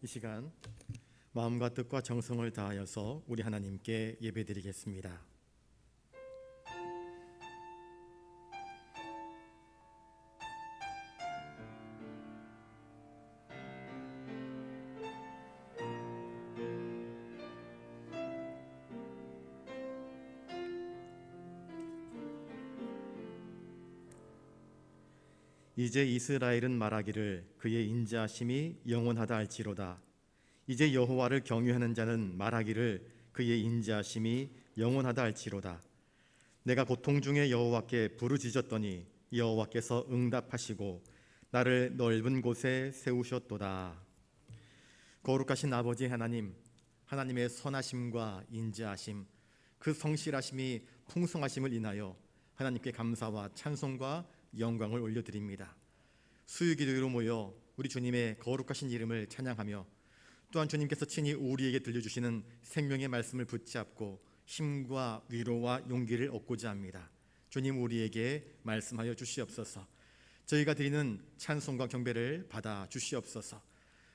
이 시간 마음과 뜻과 정성을 다하여서 우리 하나님께 예배드리겠습니다. 이제 이스라엘은 말하기를 그의 인자하심이 영원하다 할지로다. 이제 여호와를 경유하는 자는 말하기를 그의 인자하심이 영원하다 할지로다. 내가 고통 중에 여호와께 부르짖었더니 여호와께서 응답하시고 나를 넓은 곳에 세우셨도다. 거룩하신 아버지 하나님, 하나님의 선하심과 인자하심, 그 성실하심이 풍성하심을 인하여 하나님께 감사와 찬송과 영광을 올려드립니다. 수유기도로 모여 우리 주님의 거룩하신 이름을 찬양하며 또한 주님께서 친히 우리에게 들려주시는 생명의 말씀을 붙잡고 힘과 위로와 용기를 얻고자 합니다. 주님, 우리에게 말씀하여 주시옵소서. 저희가 드리는 찬송과 경배를 받아 주시옵소서.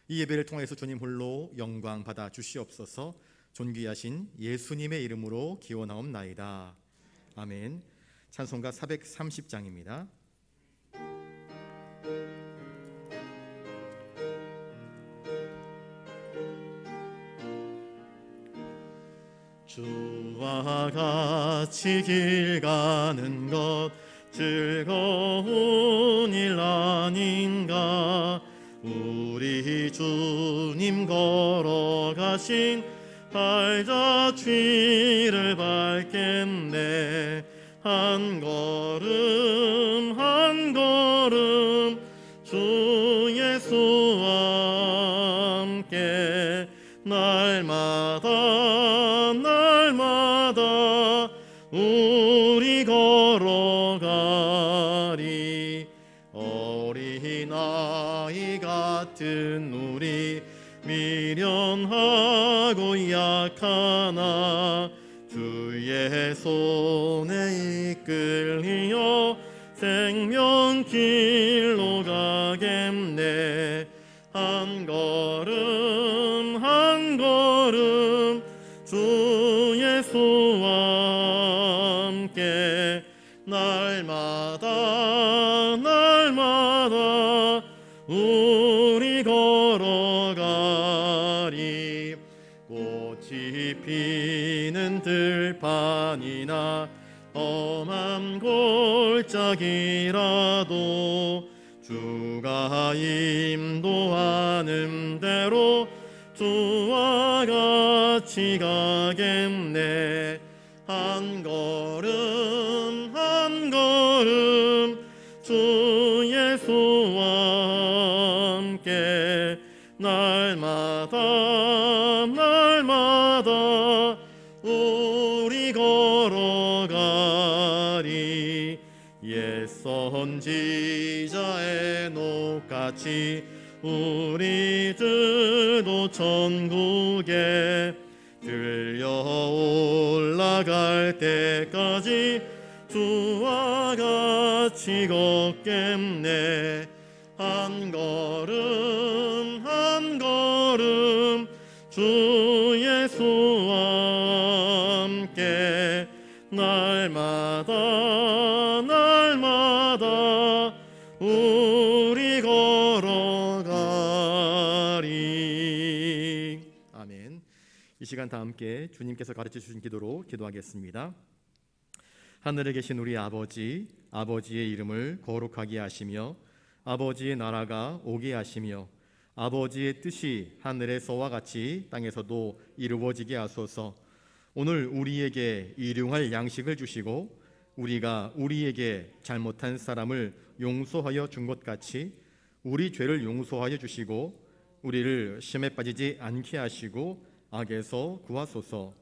이 예배를 통해서 주님 홀로 영광 받아 주시옵소서. 존귀하신 예수님의 이름으로 기원하옵나이다. 아멘. 찬송가 430장입니다. 주와 같이 길 가는 것 즐거운 일 아닌가. 우리 주님 걸어가신 발자취를 밟겠네. 한 걸음 한 걸음 주 예수와 함께 날마다 우리 걸어가리. 어린아이 같은 우리 미련하고 약하나 주의 손에 이끌리어 생명길로 가겠네. 한 걸음 한 걸음 주 예수와 함께 날마다 우리 걸어가리. 꽃이 피는 들판이나 험한 골짜기라도 주가 인도하는 대로 주와 같이 가겠네. 한 걸음 한 걸음 주 예수와 함께 날마다 우리 걸어가리. 옛 선지자의 녹같이 우리들도 천국에 들려 올라갈 때까지 주와 같이 걷겠네. 한 걸음 한 걸음 주 예수와 함께 날마다 우리 걸어가리. 아멘. 이 시간 다 함께 주님께서 가르쳐 주신 기도로 기도하겠습니다. 하늘에 계신 우리 아버지, 아버지의 이름을 거룩하게 하시며 아버지의 나라가 오게 하시며 아버지의 뜻이 하늘에서와 같이 땅에서도 이루어지게 하소서. 오늘 우리에게 일용할 양식을 주시고 우리가 우리에게 잘못한 사람을 용서하여 준 것 같이 우리 죄를 용서하여 주시고 우리를 시험에 빠지지 않게 하시고 악에서 구하소서.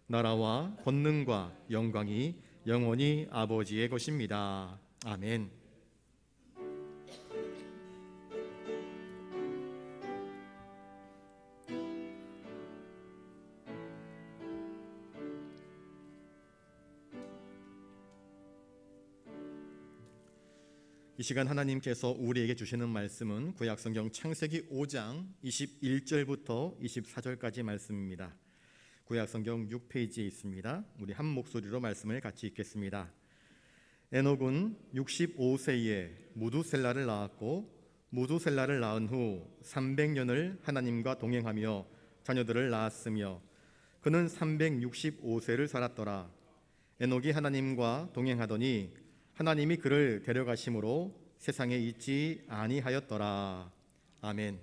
나라와 권능과 영광이 영원히 아버지의 것입니다. 아멘. 이 시간 하나님께서 우리에게 주시는 말씀은 구약성경 창세기 5장 21절부터 24절까지 말씀입니다. 구약성경 6페이지에 있습니다. 우리 한 목소리로 말씀을 같이 읽겠습니다. 에녹은 65세에 무두셀라를 낳았고 무두셀라를 낳은 후 300년을 하나님과 동행하며 자녀들을 낳았으며 그는 365세를 살았더라. 에녹이 하나님과 동행하더니 하나님이 그를 데려가심으로 세상에 있지 아니하였더라. 아멘.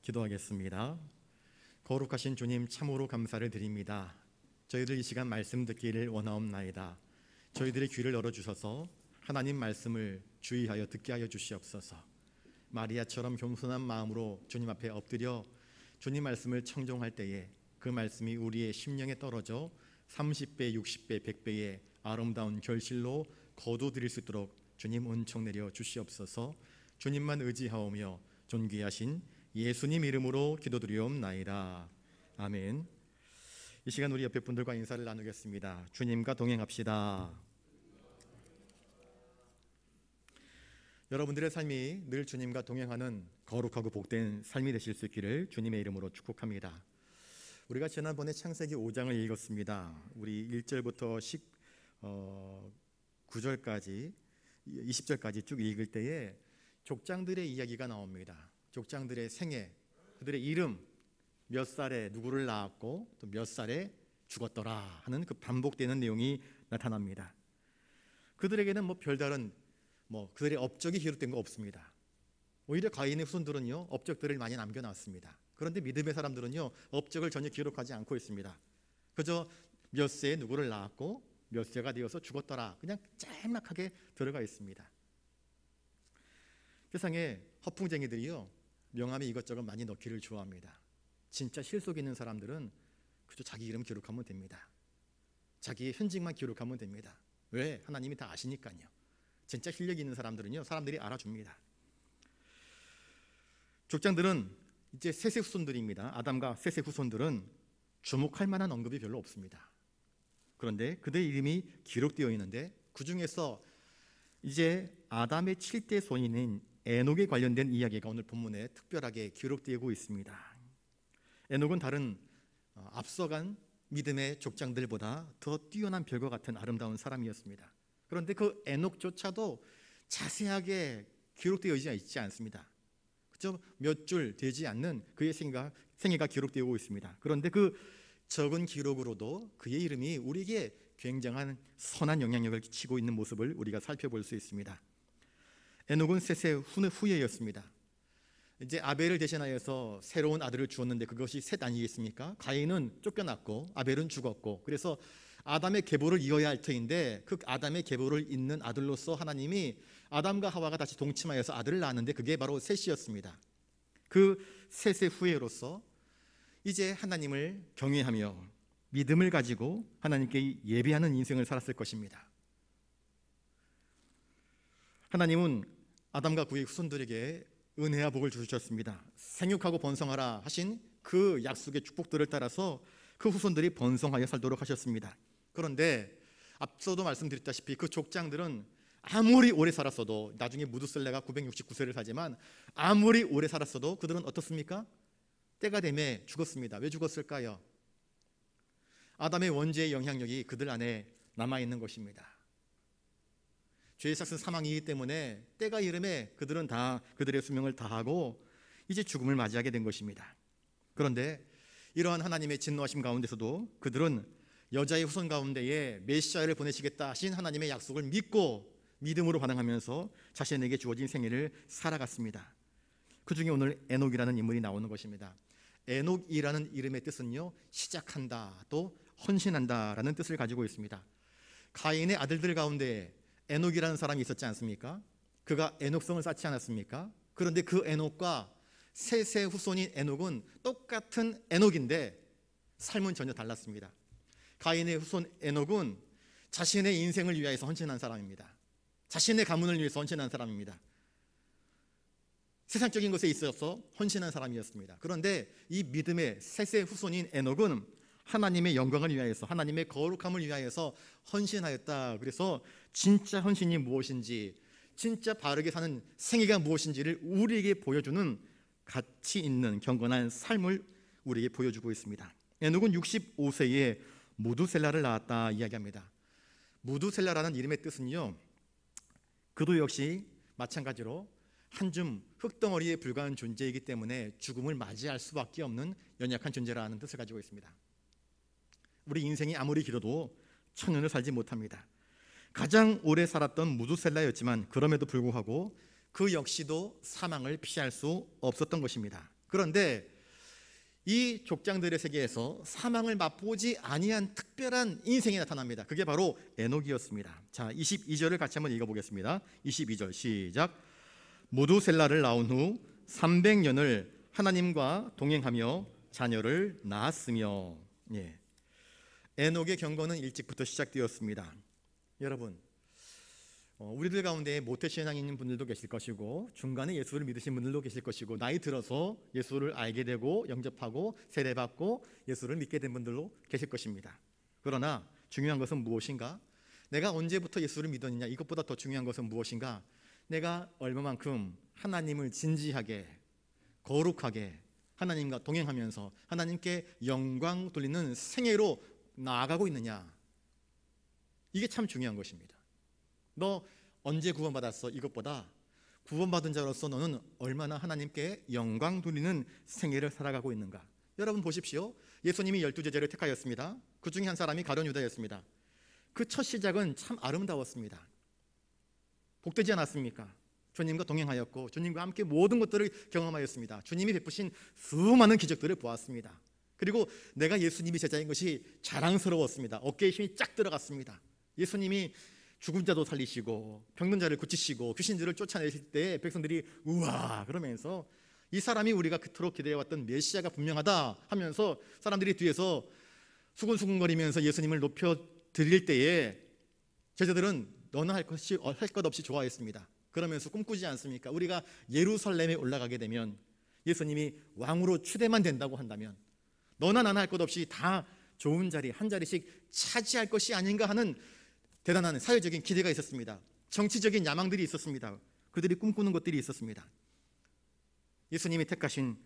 기도하겠습니다. 거룩하신 주님, 참으로 감사를 드립니다. 저희들 이 시간 말씀 듣기를 원하옵나이다. 저희들의 귀를 열어주셔서 하나님 말씀을 주의하여 듣게 하여 주시옵소서. 마리아처럼 겸손한 마음으로 주님 앞에 엎드려 주님 말씀을 청종할 때에 그 말씀이 우리의 심령에 떨어져 30배, 60배, 100배의 아름다운 결실로 거두드릴 수 있도록 주님 은총 내려 주시옵소서. 주님만 의지하오며 존귀하신 예수님 이름으로 기도드리옵나이다. 아멘. 이 시간 우리 옆에 분들과 인사를 나누겠습니다. 주님과 동행합시다. 여러분들의 삶이 늘 주님과 동행하는 거룩하고 복된 삶이 되실 수 있기를 주님의 이름으로 축복합니다. 우리가 지난번에 창세기 5장을 읽었습니다. 우리 1절부터 9절까지 20절까지 쭉 읽을 때에 족장들의 이야기가 나옵니다. 족장들의 생애, 그들의 이름, 몇 살에 누구를 낳았고 또 몇 살에 죽었더라 하는 그 반복되는 내용이 나타납니다. 그들에게는 별다른 그들의 업적이 기록된 거 없습니다. 오히려 가인의 후손들은요 업적들을 많이 남겨놨습니다. 그런데 믿음의 사람들은요 업적을 전혀 기록하지 않고 있습니다. 그저 몇 세에 누구를 낳았고 몇 세가 되어서 죽었더라 그냥 짤막하게 들어가 있습니다. 세상에 허풍쟁이들이요 명함에 이것저것 많이 넣기를 좋아합니다. 진짜 실속 있는 사람들은 그저 자기 이름 기록하면 됩니다. 자기의 현직만 기록하면 됩니다. 왜? 하나님이 다 아시니까요. 진짜 실력 있는 사람들은요 사람들이 알아줍니다. 족장들은 이제 셋의 후손들입니다. 아담과 셋의 후손들은 주목할 만한 언급이 별로 없습니다. 그런데 그들의 이름이 기록되어 있는데 그 중에서 이제 아담의 7대 손인인 에녹에 관련된 이야기가 오늘 본문에 특별하게 기록되고 있습니다. 에녹은 다른 앞서간 믿음의 족장들보다 더 뛰어난 별과 같은 아름다운 사람이었습니다. 그런데 그 에녹조차도 자세하게 기록되어 있지 않습니다. 그저 몇 줄 되지 않는 그의 생애가 기록되고 있습니다. 그런데 그 적은 기록으로도 그의 이름이 우리에게 굉장한 선한 영향력을 끼치고 있는 모습을 우리가 살펴볼 수 있습니다. 에녹은 셋의 후예였습니다. 이제 아벨을 대신하여서 새로운 아들을 주었는데 그것이 셋 아니겠습니까? 가인은 쫓겨났고 아벨은 죽었고, 그래서 아담의 계보를 이어야 할 터인데 그 아담의 계보를 잇는 아들로서 하나님이 아담과 하와가 다시 동침하여서 아들을 낳았는데 그게 바로 셋이었습니다. 그 셋의 후예로서 이제 하나님을 경외하며 믿음을 가지고 하나님께 예배하는 인생을 살았을 것입니다. 하나님은 아담과 그의 후손들에게 은혜와 복을 주셨습니다. 생육하고 번성하라 하신 그 약속의 축복들을 따라서 그 후손들이 번성하여 살도록 하셨습니다. 그런데 앞서도 말씀드렸다시피 그 족장들은 아무리 오래 살았어도, 나중에 무두셀레가 969세를 살지만 아무리 오래 살았어도 그들은 어떻습니까? 때가 되매 죽었습니다. 왜 죽었을까요? 아담의 원죄의 영향력이 그들 안에 남아있는 것입니다. 죄의 삭은 사망이기 때문에 때가 이름에 그들은 다 그들의 수명을 다하고 이제 죽음을 맞이하게 된 것입니다. 그런데 이러한 하나님의 진노하심 가운데서도 그들은 여자의 후손 가운데에 메시아를 보내시겠다 하신 하나님의 약속을 믿고 믿음으로 반응하면서 자신에게 주어진 생애를 살아갔습니다. 그 중에 오늘 에녹이라는 인물이 나오는 것입니다. 에녹이라는 이름의 뜻은요, 시작한다, 또 헌신한다라는 뜻을 가지고 있습니다. 가인의 아들들 가운데 에녹이라는 사람이 있었지 않습니까? 그가 에녹성을 쌓지 않았습니까? 그런데 그 에녹과 셋의 후손인 에녹은 똑같은 에녹인데 삶은 전혀 달랐습니다. 가인의 후손 에녹은 자신의 인생을 위하여서 헌신한 사람입니다. 자신의 가문을 위해서 헌신한 사람입니다. 세상적인 것에 있어서 헌신한 사람이었습니다. 그런데 이 믿음의 셋의 후손인 에녹은 하나님의 영광을 위하여서, 하나님의 거룩함을 위하여서 헌신하였다. 그래서 진짜 헌신이 무엇인지, 진짜 바르게 사는 생애가 무엇인지를 우리에게 보여주는 가치 있는 경건한 삶을 우리에게 보여주고 있습니다. 에녹은 65세에 무두셀라를 낳았다 이야기합니다. 무두셀라라는 이름의 뜻은요, 그도 역시 마찬가지로 한 줌 흙덩어리에 불과한 존재이기 때문에 죽음을 맞이할 수밖에 없는 연약한 존재라는 뜻을 가지고 있습니다. 우리 인생이 아무리 길어도 천년을 살지 못합니다. 가장 오래 살았던 무두셀라였지만 그럼에도 불구하고 그 역시도 사망을 피할 수 없었던 것입니다. 그런데 이 족장들의 세계에서 사망을 맛보지 아니한 특별한 인생이 나타납니다. 그게 바로 에녹이었습니다. 자, 22절을 같이 한번 읽어보겠습니다. 22절 시작. 무두셀라를 낳은 후 300년을 하나님과 동행하며 자녀를 낳았으며. 예. 에녹의 경건은 일찍부터 시작되었습니다. 여러분, 우리들 가운데 모태신앙인 분들도 계실 것이고 중간에 예수를 믿으신 분들도 계실 것이고 나이 들어서 예수를 알게 되고 영접하고 세례받고 예수를 믿게 된 분들도 계실 것입니다. 그러나 중요한 것은 무엇인가? 내가 언제부터 예수를 믿었느냐, 이것보다 더 중요한 것은 무엇인가? 내가 얼마만큼 하나님을 진지하게 거룩하게 하나님과 동행하면서 하나님께 영광 돌리는 생애로 나아가고 있느냐, 이게 참 중요한 것입니다. 너 언제 구원받았어? 이것보다 구원받은 자로서 너는 얼마나 하나님께 영광 돌리는 생애를 살아가고 있는가. 여러분 보십시오. 예수님이 12제자를 택하였습니다. 그 중에 한 사람이 가룟 유다였습니다. 그 첫 시작은 참 아름다웠습니다. 복되지 않았습니까? 주님과 동행하였고 주님과 함께 모든 것들을 경험하였습니다. 주님이 베푸신 수많은 기적들을 보았습니다. 그리고 내가 예수님이 제자인 것이 자랑스러웠습니다. 어깨에 힘이 쫙 들어갔습니다. 예수님이 죽은 자도 살리시고 병든 자를 고치시고 귀신들을 쫓아내실 때 백성들이 우와 그러면서 이 사람이 우리가 그토록 기대해왔던 메시아가 분명하다 하면서 사람들이 뒤에서 수근수근거리면서 예수님을 높여드릴 때에 제자들은 너나 할 것 없이 좋아했습니다. 그러면서 꿈꾸지 않습니까? 우리가 예루살렘에 올라가게 되면 예수님이 왕으로 추대만 된다고 한다면 너나 나나 할 것 없이 다 좋은 자리 한 자리씩 차지할 것이 아닌가 하는 대단한 사회적인 기대가 있었습니다. 정치적인 야망들이 있었습니다. 그들이 꿈꾸는 것들이 있었습니다. 예수님이 택하신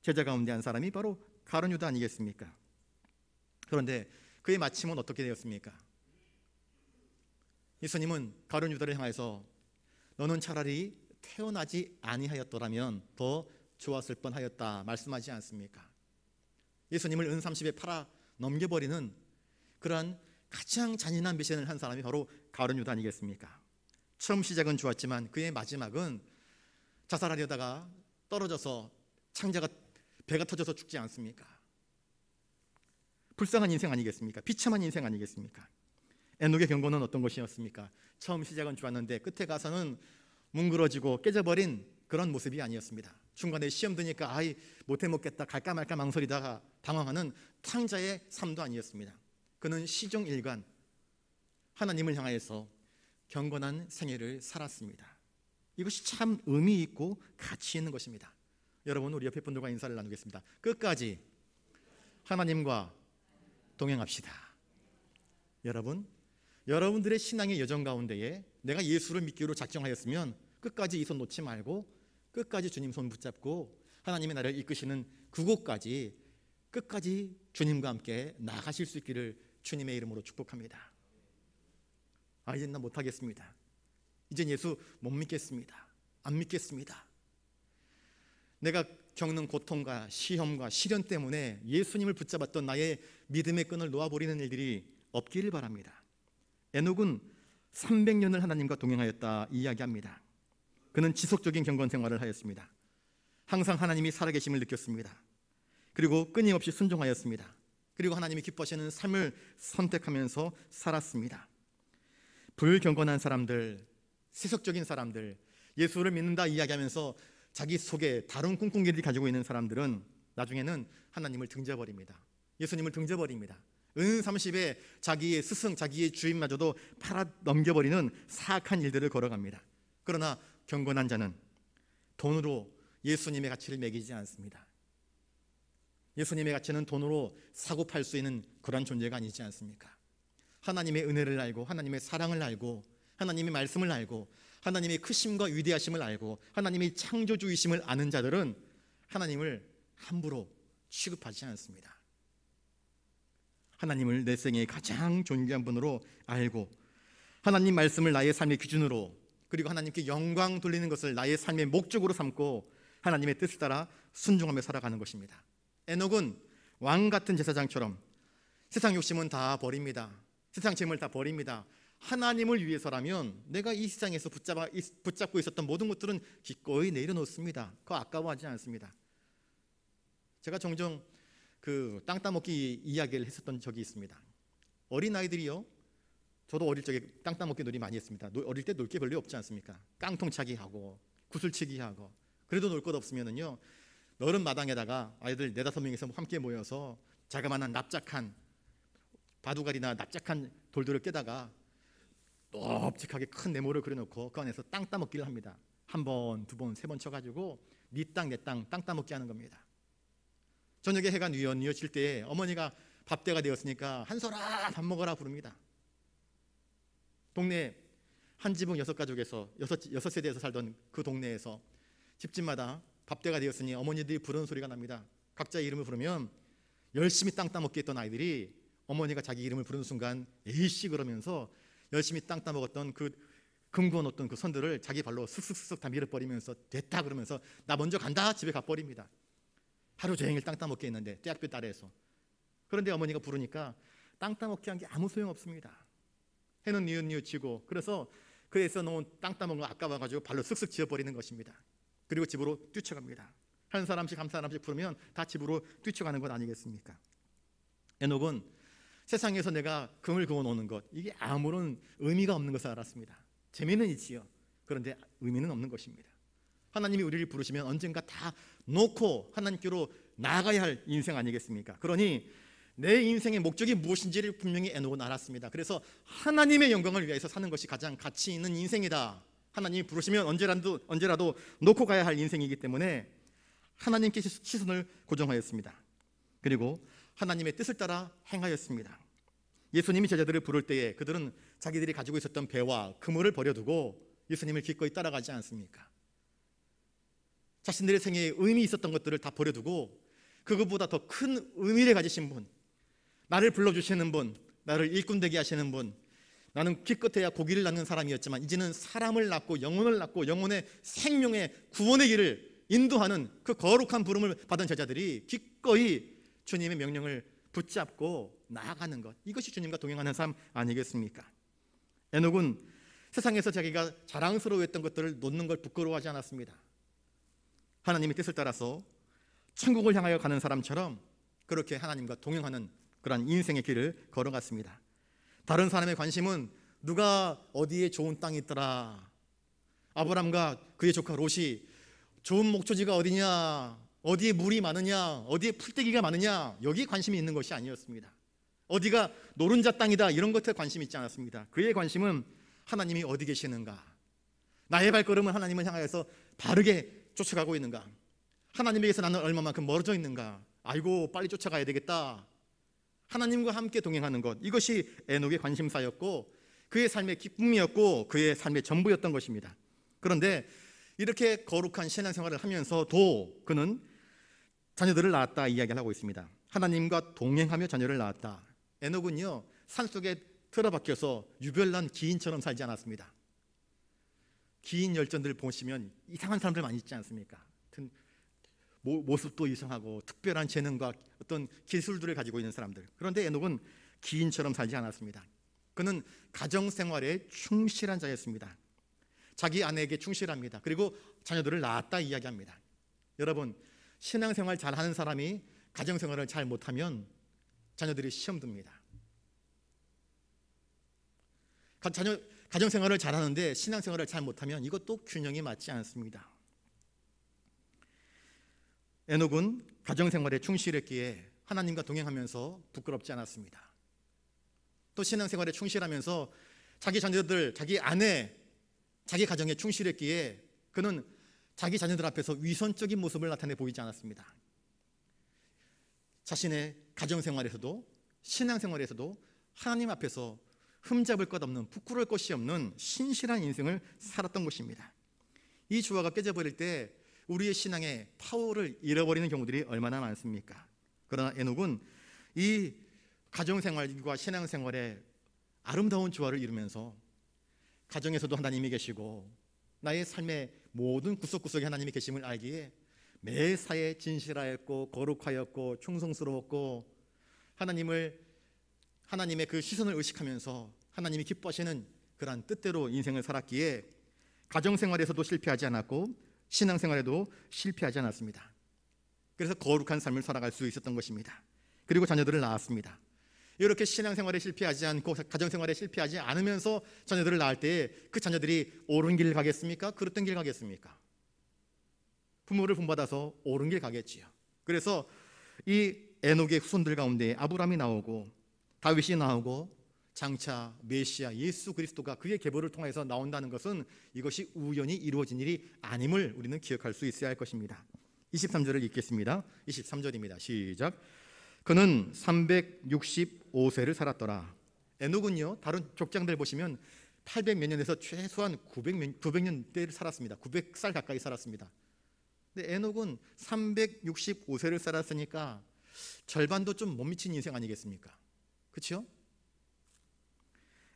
제자 가운데 한 사람이 바로 가룟 유다 아니겠습니까? 그런데 그의 마침은 어떻게 되었습니까? 예수님은 가룟 유다를 향해서 너는 차라리 태어나지 아니하였더라면 더 좋았을 뻔하였다 말씀하지 않습니까? 예수님을 은30에 팔아 넘겨버리는 그러한 가장 잔인한 배신을 한 사람이 바로 가룟 유다 아니겠습니까? 처음 시작은 좋았지만 그의 마지막은 자살하려다가 떨어져서 창자가 배가 터져서 죽지 않습니까? 불쌍한 인생 아니겠습니까? 비참한 인생 아니겠습니까? 에녹의 경고는 어떤 것이었습니까? 처음 시작은 좋았는데 끝에 가서는 뭉그러지고 깨져버린 그런 모습이 아니었습니다. 중간에 시험 드니까 아이 못해 먹겠다 갈까 말까 망설이다가 당황하는 탕자의 삶도 아니었습니다. 그는 시종일관 하나님을 향하여서 경건한 생애를 살았습니다. 이것이 참 의미 있고 가치 있는 것입니다. 여러분, 우리 옆에 분들과 인사를 나누겠습니다. 끝까지 하나님과 동행합시다. 여러분들의 신앙의 여정 가운데에 내가 예수를 믿기로 작정하였으면 끝까지 이 손 놓지 말고 끝까지 주님 손 붙잡고 하나님이 나를 이끄시는 그곳까지 끝까지 주님과 함께 나가실 수 있기를 주님의 이름으로 축복합니다. 이제 나 못하겠습니다. 이젠 예수 못 믿겠습니다. 안 믿겠습니다. 내가 겪는 고통과 시험과 시련 때문에 예수님을 붙잡았던 나의 믿음의 끈을 놓아버리는 일들이 없기를 바랍니다. 에녹은 300년을 하나님과 동행하였다 이야기합니다. 그는 지속적인 경건 생활을 하였습니다. 항상 하나님이 살아계심을 느꼈습니다. 그리고 끊임없이 순종하였습니다. 그리고 하나님이 기뻐하시는 삶을 선택하면서 살았습니다. 불경건한 사람들, 세속적인 사람들, 예수를 믿는다 이야기하면서 자기 속에 다른 꿍꿍이를 가지고 있는 사람들은 나중에는 하나님을 등져버립니다. 예수님을 등져버립니다. 은30에 자기의 스승, 자기의 주인마저도 팔아 넘겨버리는 사악한 일들을 걸어갑니다. 그러나 경건한 자는 돈으로 예수님의 가치를 매기지 않습니다. 예수님의 가치는 돈으로 사고 팔 수 있는 그런 존재가 아니지 않습니까? 하나님의 은혜를 알고 하나님의 사랑을 알고 하나님의 말씀을 알고 하나님의 크심과 위대하심을 알고 하나님의 창조주이심을 아는 자들은 하나님을 함부로 취급하지 않습니다. 하나님을 내 생애의 가장 존귀한 분으로 알고 하나님 말씀을 나의 삶의 기준으로 그리고 하나님께 영광 돌리는 것을 나의 삶의 목적으로 삼고 하나님의 뜻을 따라 순종하며 살아가는 것입니다. 에녹은 왕 같은 제사장처럼 세상 욕심은 다 버립니다. 세상 재물 다 버립니다. 하나님을 위해서라면 내가 이 세상에서 붙잡고 있었던 모든 것들은 기꺼이 내려놓습니다. 그거 아까워하지 않습니다. 제가 종종 그 땅 따먹기 이야기를 했었던 적이 있습니다. 어린아이들이요, 저도 어릴 적에 땅 따먹기 놀이 많이 했습니다. 어릴 때 놀 게 별로 없지 않습니까? 깡통차기 하고 구슬치기 하고. 그래도 놀 것 없으면은요, 너른 마당에다가 아이들 4-5명이서 함께 모여서 자그마한 납작한 바둑알이나 납작한 돌들을 깨다가 넓직하게 큰 네모를 그려놓고 그 안에서 땅 따먹기를 합니다. 1번, 2번, 3번 쳐가지고 네 땅 내 땅 따먹기 하는 겁니다. 저녁에 해가 뉘어질 때 어머니가 밥때가 되었으니까 한솔아 밥 먹어라 부릅니다. 동네 한 지붕 6가족에서 6세대에서 살던 그 동네에서 집집마다 밥때가 되었으니 어머니들이 부르는 소리가 납니다. 각자의 이름을 부르면 열심히 땅 따먹기 했던 아이들이 어머니가 자기 이름을 부르는 순간 에이씨 그러면서 열심히 땅 따먹었던 그 금고 놓던 그 선들을 자기 발로 슥슥슥 다 밀어버리면서 됐다 그러면서 나 먼저 간다 집에 가버립니다. 하루 종일 땅 따먹기 했는데 대학교 딸에서. 그런데 어머니가 부르니까 땅 따먹기 한 게 아무 소용없습니다. 해는 뉘우치고 그래서 그래서 놓은 땅 따먹은 거 아까워가지고 발로 쓱쓱 지어버리는 것입니다. 그리고 집으로 뛰쳐갑니다. 한 사람씩 부르면 다 집으로 뛰쳐가는 것 아니겠습니까? 에녹은 세상에서 내가 금을 그어 놓는 것, 이게 아무런 의미가 없는 것을 알았습니다. 재미는 있지요. 그런데 의미는 없는 것입니다. 하나님이 우리를 부르시면 언젠가 다 놓고 하나님께로 나아가야 할 인생 아니겠습니까? 그러니 내 인생의 목적이 무엇인지를 분명히 에녹은 알았습니다. 그래서 하나님의 영광을 위해서 사는 것이 가장 가치 있는 인생이다. 하나님이 부르시면 언제라도 놓고 가야 할 인생이기 때문에 하나님께 시선을 고정하였습니다. 그리고 하나님의 뜻을 따라 행하였습니다. 예수님이 제자들을 부를 때에 그들은 자기들이 가지고 있었던 배와 그물을 버려두고 예수님을 기꺼이 따라가지 않습니까? 자신들의 생애에 의미 있었던 것들을 다 버려두고 그것보다 더 큰 의미를 가지신 분, 나를 불러주시는 분, 나를 일꾼 되게 하시는 분, 나는 기껏해야 고기를 낳는 사람이었지만 이제는 사람을 낳고 영혼을 낳고 영혼의 생명의 구원의 길을 인도하는 그 거룩한 부름을 받은 제자들이 기꺼이 주님의 명령을 붙잡고 나아가는 것, 이것이 주님과 동행하는 삶 아니겠습니까? 에녹은 세상에서 자기가 자랑스러워했던 것들을 놓는 걸 부끄러워하지 않았습니다. 하나님의 뜻을 따라서 천국을 향하여 가는 사람처럼 그렇게 하나님과 동행하는 그러한 인생의 길을 걸어갔습니다. 다른 사람의 관심은 누가 어디에 좋은 땅이 있더라, 아브람과 그의 조카 롯이 좋은 목초지가 어디냐, 어디에 물이 많으냐, 어디에 풀떼기가 많으냐, 여기에 관심이 있는 것이 아니었습니다. 어디가 노른자 땅이다, 이런 것에 관심이 있지 않았습니다. 그의 관심은 하나님이 어디 계시는가, 나의 발걸음은 하나님을 향하여서 바르게 쫓아가고 있는가, 하나님에게서 나는 얼마만큼 멀어져 있는가, 아이고 빨리 쫓아가야 되겠다, 하나님과 함께 동행하는 것, 이것이 에녹의 관심사였고 그의 삶의 기쁨이었고 그의 삶의 전부였던 것입니다. 그런데 이렇게 거룩한 신앙생활을 하면서도 그는 자녀들을 낳았다 이야기를 하고 있습니다. 하나님과 동행하며 자녀를 낳았다. 에녹은요, 산속에 틀어박혀서 유별난 기인처럼 살지 않았습니다. 기인 열전들 보시면 이상한 사람들 많이 있지 않습니까? 모습도 이상하고 특별한 재능과 어떤 기술들을 가지고 있는 사람들. 그런데 에녹은 기인처럼 살지 않았습니다. 그는 가정생활에 충실한 자였습니다. 자기 아내에게 충실합니다. 그리고 자녀들을 낳았다 이야기합니다. 여러분, 신앙생활 잘하는 사람이 가정생활을 잘 못하면 자녀들이 시험 듭니다. 가정생활을 잘하는데 신앙생활을 잘 못하면 이것도 균형이 맞지 않습니다. 에녹은 가정생활에 충실했기에 하나님과 동행하면서 부끄럽지 않았습니다. 또 신앙생활에 충실하면서 자기 자녀들, 자기 아내, 자기 가정에 충실했기에 그는 자기 자녀들 앞에서 위선적인 모습을 나타내 보이지 않았습니다. 자신의 가정생활에서도 신앙생활에서도 하나님 앞에서 흠잡을 것 없는, 부끄러울 것이 없는 신실한 인생을 살았던 것입니다. 이 조화가 깨져버릴 때 우리의 신앙의 파워를 잃어버리는 경우들이 얼마나 많습니까? 그러나 에녹은 이 가정생활과 신앙생활의 아름다운 조화를 이루면서 가정에서도 하나님이 계시고 나의 삶의 모든 구석구석에 하나님이 계심을 알기에 매사에 진실하였고 거룩하였고 충성스러웠고 하나님의 그 시선을 의식하면서 하나님이 기뻐하시는 그러한 뜻대로 인생을 살았기에 가정생활에서도 실패하지 않았고 신앙생활에도 실패하지 않았습니다. 그래서 거룩한 삶을 살아갈 수 있었던 것입니다. 그리고 자녀들을 낳았습니다. 이렇게 신앙생활에 실패하지 않고 가정생활에 실패하지 않으면서 자녀들을 낳을 때 그 자녀들이 옳은 길을 가겠습니까? 그릇된 길 가겠습니까? 부모를 본받아서 옳은 길 가겠지요. 그래서 이 에녹의 후손들 가운데 아브람이 나오고 다윗이 나오고 장차 메시아 예수 그리스도가 그의 계보를 통해서 나온다는 것은 이것이 우연히 이루어진 일이 아님을 우리는 기억할 수 있어야 할 것입니다. 23절을 읽겠습니다. 23절입니다. 시작. 그는 365세를 살았더라. 에녹은요, 다른 족장들 보시면 800몇 년에서 최소한 900년대를 살았습니다. 900살 가까이 살았습니다. 근데 에녹은 365세를 살았으니까 절반도 좀 못 미친 인생 아니겠습니까? 그렇죠?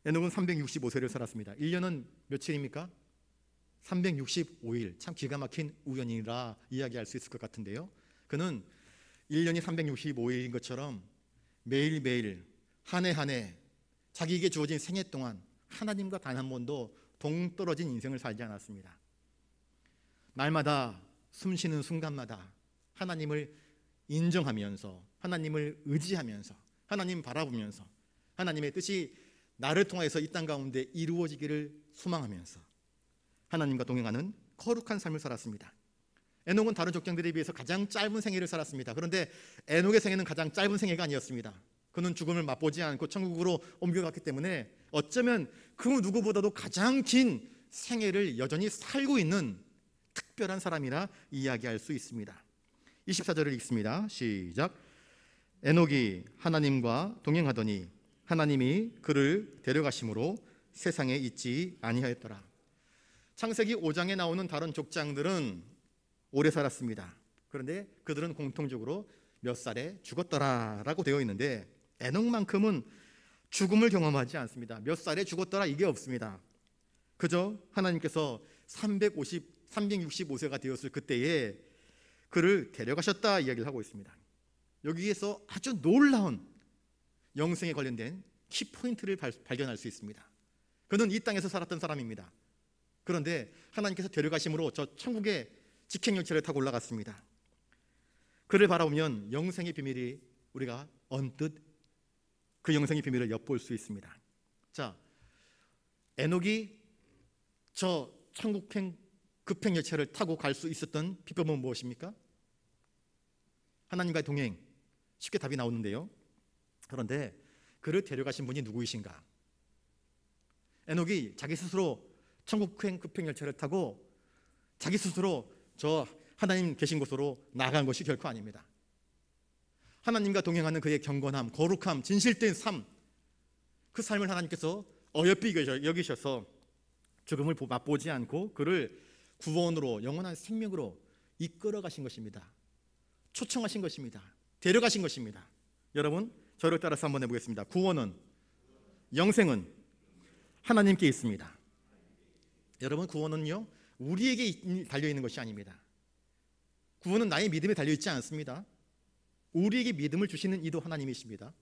에녹은 365세를 살았습니다. 1년은 며칠입니까? 365일. 참 기가 막힌 우연이라 이야기할 수 있을 것 같은데요. 그는 1년이 365일인 것처럼 매일매일 한 해 한 해 자기에게 주어진 생애 동안 하나님과 단 한 번도 동떨어진 인생을 살지 않았습니다. 날마다 숨쉬는 순간마다 하나님을 인정하면서 하나님을 의지하면서 하나님 바라보면서 하나님의 뜻이 나를 통해서 이 땅 가운데 이루어지기를 소망하면서 하나님과 동행하는 거룩한 삶을 살았습니다. 에녹은 다른 족장들에 비해서 가장 짧은 생애를 살았습니다. 그런데 에녹의 생애는 가장 짧은 생애가 아니었습니다. 그는 죽음을 맛보지 않고 천국으로 옮겨갔기 때문에 어쩌면 그 누구보다도 가장 긴 생애를 여전히 살고 있는 특별한 사람이라 이야기할 수 있습니다. 24절을 읽습니다. 시작. 에녹이 하나님과 동행하더니 하나님이 그를 데려가심으로 세상에 있지 아니하였더라. 창세기 5장에 나오는 다른 족장들은 오래 살았습니다. 그런데 그들은 공통적으로 몇 살에 죽었더라라고 되어 있는데 에녹만큼은 죽음을 경험하지 않습니다. 몇 살에 죽었더라 이게 없습니다. 그저 하나님께서 365세가 되었을 그때에 그를 데려가셨다 이야기를 하고 있습니다. 여기에서 아주 놀라운 영생에 관련된 키포인트를 발견할 수 있습니다. 그는 이 땅에서 살았던 사람입니다. 그런데 하나님께서 데려가심으로 저 천국의 직행열차를 타고 올라갔습니다. 그를 바라보면 영생의 비밀이 우리가 언뜻 그 영생의 비밀을 엿볼 수 있습니다. 자, 에녹이 저 천국행 급행열차를 타고 갈 수 있었던 비법은 무엇입니까? 하나님과의 동행. 쉽게 답이 나오는데요. 그런데 그를 데려가신 분이 누구이신가? 에녹이 자기 스스로 천국행 급행열차를 타고 자기 스스로 저 하나님 계신 곳으로 나아간 것이 결코 아닙니다. 하나님과 동행하는 그의 경건함, 거룩함, 진실된 삶, 그 삶을 하나님께서 어여삐 여기셔서 죽음을 맛보지 않고 그를 구원으로, 영원한 생명으로 이끌어 가신 것입니다. 초청하신 것입니다. 데려가신 것입니다. 여러분, 저를 따라서 한번 해보겠습니다. 구원은, 영생은 하나님께 있습니다. 여러분, 구원은요 우리에게 달려있는 것이 아닙니다. 구원은 나의 믿음에 달려있지 않습니다. 우리에게 믿음을 주시는 이도 하나님이십니다.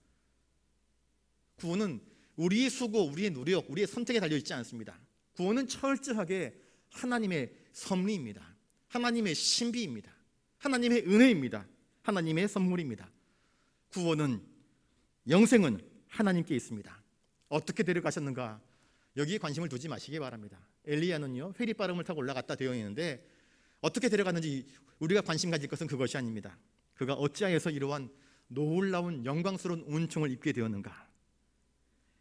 구원은 우리의 수고, 우리의 노력, 우리의 선택에 달려있지 않습니다. 구원은 철저하게 하나님의 섭리입니다. 하나님의 신비입니다. 하나님의 은혜입니다. 하나님의 선물입니다. 구원은, 영생은 하나님께 있습니다. 어떻게 데려가셨는가? 여기에 관심을 두지 마시기 바랍니다. 엘리야는요 회리바람을 타고 올라갔다 되어 있는데 어떻게 데려갔는지 우리가 관심 가질 것은 그것이 아닙니다. 그가 어찌하여서 이러한 놀라운 영광스러운 은총을 입게 되었는가?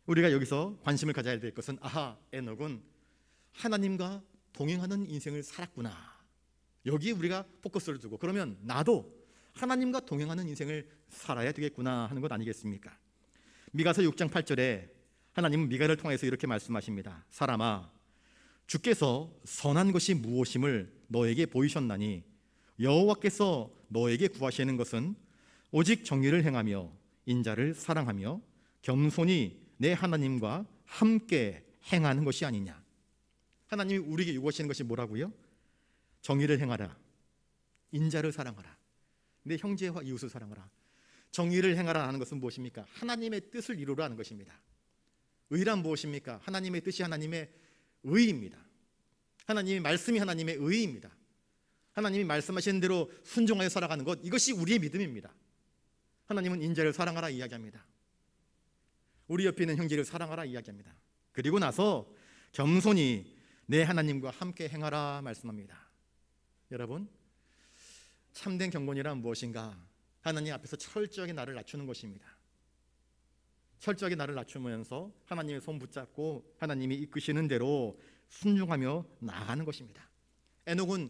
우리가 여기서 관심을 가져야 될 것은 에녹은 하나님과 동행하는 인생을 살았구나. 여기에 우리가 포커스를 두고 그러면 나도 하나님과 동행하는 인생을 살아야 되겠구나 하는 것 아니겠습니까? 미가서 6장 8절에 하나님은 미가를 통해서 이렇게 말씀하십니다. 사람아, 주께서 선한 것이 무엇임을 너에게 보이셨나니 여호와께서 너에게 구하시는 것은 오직 정의를 행하며 인자를 사랑하며 겸손히 내 하나님과 함께 행하는 것이 아니냐. 하나님이 우리에게 요구하시는 것이 뭐라고요? 정의를 행하라, 인자를 사랑하라, 내 형제와 이웃을 사랑하라. 정의를 행하라 하는 것은 무엇입니까? 하나님의 뜻을 이루라 하는 것입니다. 의란 무엇입니까? 하나님의 뜻이 하나님의 의입니다. 하나님의 말씀이 하나님의 의입니다. 하나님이 말씀하시는 대로 순종하여 살아가는 것, 이것이 우리의 믿음입니다. 하나님은 인자를 사랑하라 이야기합니다. 우리 옆에 있는 형제를 사랑하라 이야기합니다. 그리고 나서 겸손히 내 하나님과 함께 행하라 말씀합니다. 여러분, 참된 경건이란 무엇인가? 하나님 앞에서 철저하게 나를 낮추는 것입니다. 철저하게 나를 낮추면서 하나님의 손 붙잡고 하나님이 이끄시는 대로 순종하며 나아가는 것입니다. 에녹은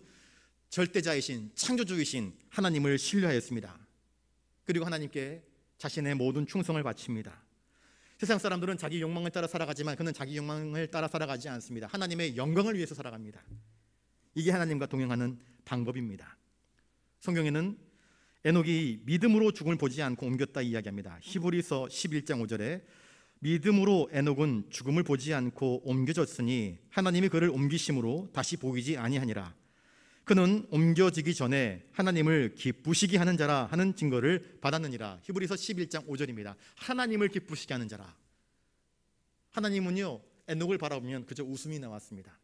절대자이신 창조주이신 하나님을 신뢰하였습니다. 그리고 하나님께 자신의 모든 충성을 바칩니다. 세상 사람들은 자기 욕망을 따라 살아가지만 그는 자기 욕망을 따라 살아가지 않습니다. 하나님의 영광을 위해서 살아갑니다. 이게 하나님과 동행하는 방법입니다. 성경에는 에녹이 믿음으로 죽음을 보지 않고 옮겼다 이야기합니다. 히브리서 11장 5절에 믿음으로 에녹은 죽음을 보지 않고 옮겨졌으니 하나님이 그를 옮기심으로 다시 보이지 아니하니라. 그는 옮겨지기 전에 하나님을 기쁘시게 하는 자라 하는 증거를 받았느니라. 히브리서 11장 5절입니다. 하나님을 기쁘시게 하는 자라. 하나님은요 에녹을 바라보면 그저 웃음이 나왔습니다.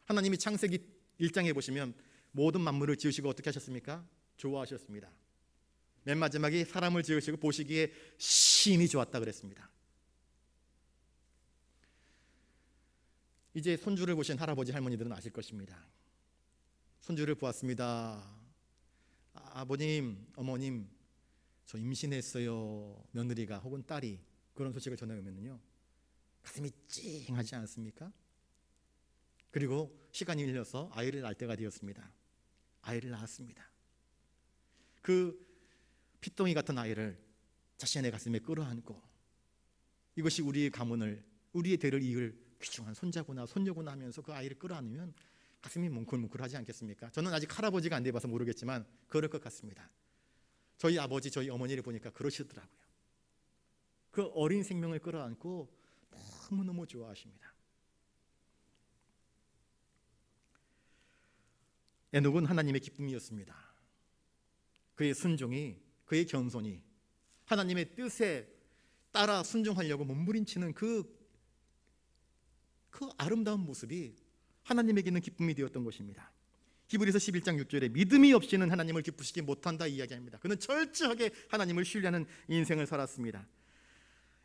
하나님이 창세기 1장에 보시면 모든 만물을 지으시고 어떻게 하셨습니까? 좋아하셨습니다. 맨 마지막에 사람을 지으시고 보시기에 심히 좋았다 그랬습니다. 이제 손주를 보신 할아버지 할머니들은 아실 것입니다. 손주를 보았습니다. 아버님, 어머님, 저 임신했어요. 며느리가 혹은 딸이 그런 소식을 전해오면요 가슴이 찡하지 않습니까? 그리고 시간이 흘러서 아이를 낳을 때가 되었습니다. 아이를 낳았습니다. 그 핏덩이 같은 아이를 자신의 가슴에 끌어안고 이것이 우리의 가문을, 우리의 대를 이을 귀중한 손자구나 손녀구나 하면서 그 아이를 끌어안으면 가슴이 뭉클뭉클하지 않겠습니까? 저는 아직 할아버지가 안 돼봐서 모르겠지만 그럴 것 같습니다. 저희 아버지, 저희 어머니를 보니까 그러시더라고요. 그 어린 생명을 끌어안고 너무너무 좋아하십니다. 에녹은 하나님의 기쁨이었습니다. 그의 순종이, 그의 겸손이 하나님의 뜻에 따라 순종하려고 몸부림치는 그 아름다운 모습이 하나님에게는 기쁨이 되었던 것입니다. 히브리서 11장 6절에 믿음이 없이는 하나님을 기쁘시키 못한다 이야기합니다. 그는 철저하게 하나님을 신뢰하는 인생을 살았습니다.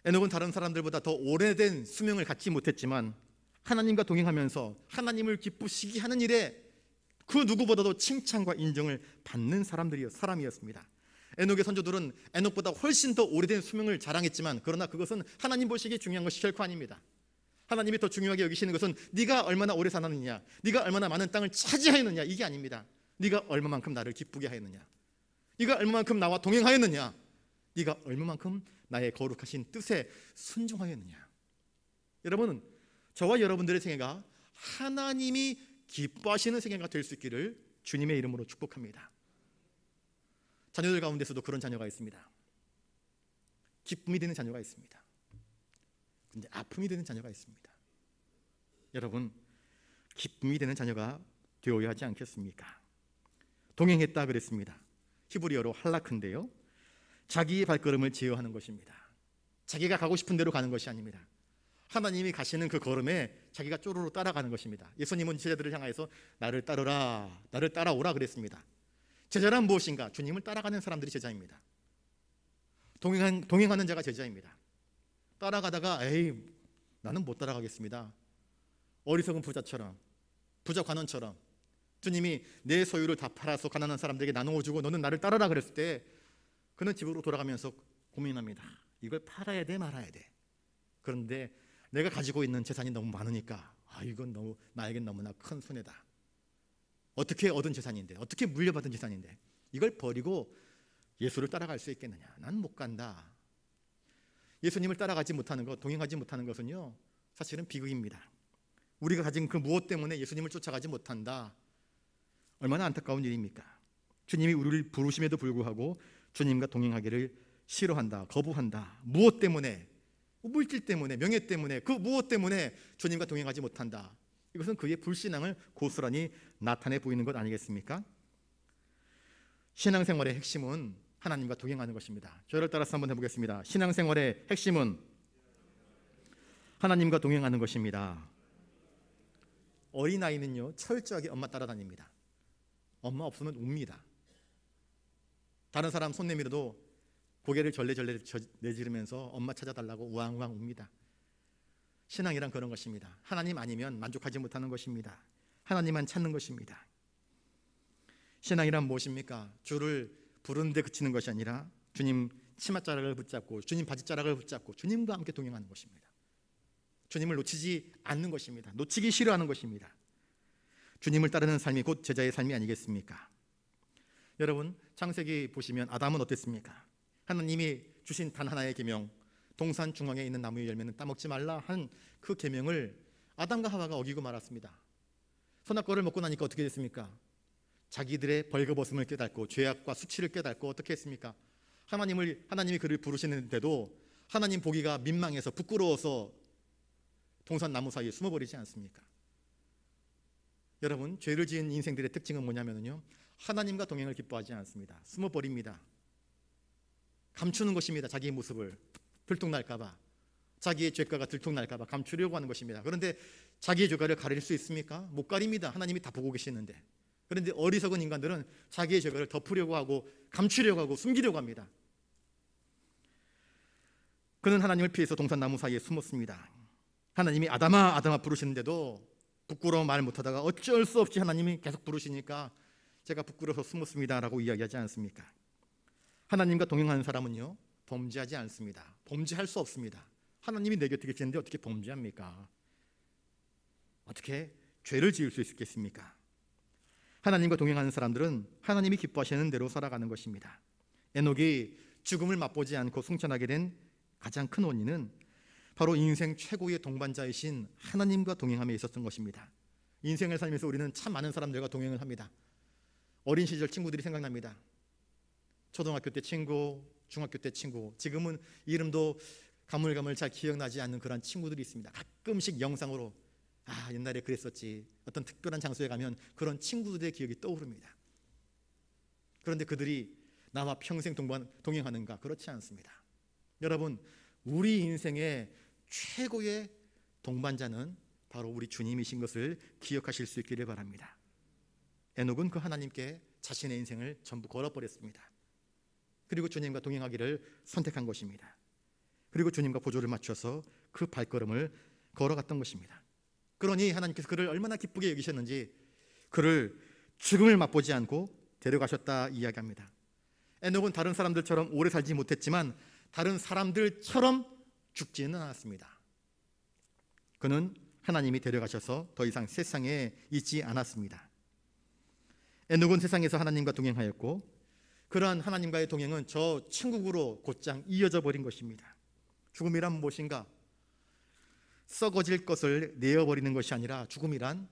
에녹은 다른 사람들보다 더 오래된 수명을 갖지 못했지만 하나님과 동행하면서 하나님을 기쁘시게 하는 일에 그 누구보다도 칭찬과 인정을 받는 사람이었습니다. 에녹의 선조들은 에녹보다 훨씬 더 오래된 수명을 자랑했지만 그러나 그것은 하나님 보시기에 중요한 것이 결코 아닙니다. 하나님이 더 중요하게 여기시는 것은 네가 얼마나 오래 살았느냐, 네가 얼마나 많은 땅을 차지하였느냐, 이게 아닙니다. 네가 얼마만큼 나를 기쁘게 하였느냐, 네가 얼마만큼 나와 동행하였느냐, 네가 얼마만큼 나의 거룩하신 뜻에 순종하였느냐. 여러분, 저와 여러분들의 생애가 하나님이 기뻐하시는 생애가 될 수 있기를 주님의 이름으로 축복합니다. 자녀들 가운데서도 그런 자녀가 있습니다. 기쁨이 되는 자녀가 있습니다. 근데 아픔이 되는 자녀가 있습니다. 여러분, 기쁨이 되는 자녀가 되어야 하지 않겠습니까? 동행했다 그랬습니다. 히브리어로 할라크인데요, 자기의 발걸음을 제어하는 것입니다. 자기가 가고 싶은 대로 가는 것이 아닙니다. 하나님이 가시는 그 걸음에 자기가 쪼르르 따라가는 것입니다. 예수님은 제자들을 향하여서 나를 따르라, 나를 따라오라 그랬습니다. 제자란 무엇인가? 주님을 따라가는 사람들이 제자입니다. 동행하는 자가 제자입니다. 따라가다가 에이, 나는 못 따라가겠습니다. 어리석은 부자처럼, 부자 관원처럼 주님이 내 소유를 다 팔아서 가난한 사람들에게 나누어주고 너는 나를 따르라 그랬을 때 그는 집으로 돌아가면서 고민합니다. 이걸 팔아야 돼 말아야 돼. 그런데 내가 가지고 있는 재산이 너무 많으니까 이건 너무 나에겐 너무나 큰 손해다. 어떻게 얻은 재산인데, 어떻게 물려받은 재산인데 이걸 버리고 예수를 따라갈 수 있겠느냐? 난 못 간다. 예수님을 따라가지 못하는 것, 동행하지 못하는 것은요, 사실은 비극입니다. 우리가 가진 그 무엇 때문에 예수님을 쫓아가지 못한다. 얼마나 안타까운 일입니까? 주님이 우리를 부르심에도 불구하고 주님과 동행하기를 싫어한다, 거부한다. 무엇 때문에? 물질 때문에, 명예 때문에, 그 무엇 때문에 주님과 동행하지 못한다. 이것은 그의 불신앙을 고스란히 나타내 보이는 것 아니겠습니까? 신앙생활의 핵심은 하나님과 동행하는 것입니다. 저를 따라서 한번 해보겠습니다. 신앙생활의 핵심은 하나님과 동행하는 것입니다. 어린아이는요, 철저하게 엄마 따라다닙니다. 엄마 없으면 웁니다. 다른 사람 손 내밀어도 고개를 절레절레 내지르면서 엄마 찾아달라고 우왕우왕 웁니다. 신앙이란 그런 것입니다. 하나님 아니면 만족하지 못하는 것입니다. 하나님만 찾는 것입니다. 신앙이란 무엇입니까? 주를 부르는데 그치는 것이 아니라 주님 치맛자락을 붙잡고 주님 바지자락을 붙잡고 주님과 함께 동행하는 것입니다. 주님을 놓치지 않는 것입니다. 놓치기 싫어하는 것입니다. 주님을 따르는 삶이 곧 제자의 삶이 아니겠습니까? 여러분, 창세기 보시면 아담은 어땠습니까? 하나님이 주신 단 하나의 계명, 동산 중앙에 있는 나무의 열매는 따먹지 말라 한 그 계명을 아담과 하와가 어기고 말았습니다. 선악과를 먹고 나니까 어떻게 됐습니까? 자기들의 벌거벗음을 깨닫고 죄악과 수치를 깨닫고 어떻게 했습니까? 하나님이 그를 부르시는데도 하나님 보기가 민망해서 부끄러워서 동산 나무 사이에 숨어버리지 않습니까? 여러분, 죄를 지은 인생들의 특징은 뭐냐면요, 하나님과 동행을 기뻐하지 않습니다. 숨어버립니다. 감추는 것입니다. 자기의 모습을 들통날까봐, 자기의 죄가가 들통날까봐 감추려고 하는 것입니다. 그런데 자기의 죄가를 가릴 수 있습니까? 못 가립니다. 하나님이 다 보고 계시는데. 그런데 어리석은 인간들은 자기의 죄가를 덮으려고 하고 감추려고 하고 숨기려고 합니다. 그는 하나님을 피해서 동산나무 사이에 숨었습니다. 하나님이 아담아 아담아 부르시는데도 부끄러워 말 못하다가 어쩔 수 없이 하나님이 계속 부르시니까 제가 부끄러워서 숨었습니다 라고 이야기하지 않습니까? 하나님과 동행하는 사람은요, 범죄하지 않습니다. 범죄할 수 없습니다. 하나님이 내 곁에 계시는데 어떻게 범죄합니까? 어떻게 죄를 지을 수 있겠습니까? 하나님과 동행하는 사람들은 하나님이 기뻐하시는 대로 살아가는 것입니다. 에녹이 죽음을 맛보지 않고 승천하게 된 가장 큰 원인은 바로 인생 최고의 동반자이신 하나님과 동행함에 있었던 것입니다. 인생을 살면서 우리는 참 많은 사람들과 동행을 합니다. 어린 시절 친구들이 생각납니다. 초등학교 때 친구, 중학교 때 친구, 지금은 이름도 가물가물 잘 기억나지 않는 그런 친구들이 있습니다. 가끔씩 영상으로 옛날에 그랬었지, 어떤 특별한 장소에 가면 그런 친구들의 기억이 떠오릅니다. 그런데 그들이 나와 평생 동행하는가? 그렇지 않습니다. 여러분, 우리 인생의 최고의 동반자는 바로 우리 주님이신 것을 기억하실 수 있기를 바랍니다. 에녹은 그 하나님께 자신의 인생을 전부 걸어버렸습니다. 그리고 주님과 동행하기를 선택한 것입니다. 그리고 주님과 보조를 맞춰서 그 발걸음을 걸어갔던 것입니다. 그러니 하나님께서 그를 얼마나 기쁘게 여기셨는지 그를 죽음을 맛보지 않고 데려가셨다 이야기합니다. 에녹은 다른 사람들처럼 오래 살지 못했지만 다른 사람들처럼 죽지는 않았습니다. 그는 하나님이 데려가셔서 더 이상 세상에 있지 않았습니다. 에녹은 세상에서 하나님과 동행하였고 그러한 하나님과의 동행은 저 천국으로 곧장 이어져 버린 것입니다. 죽음이란 무엇인가? 썩어질 것을 내어버리는 것이 아니라 죽음이란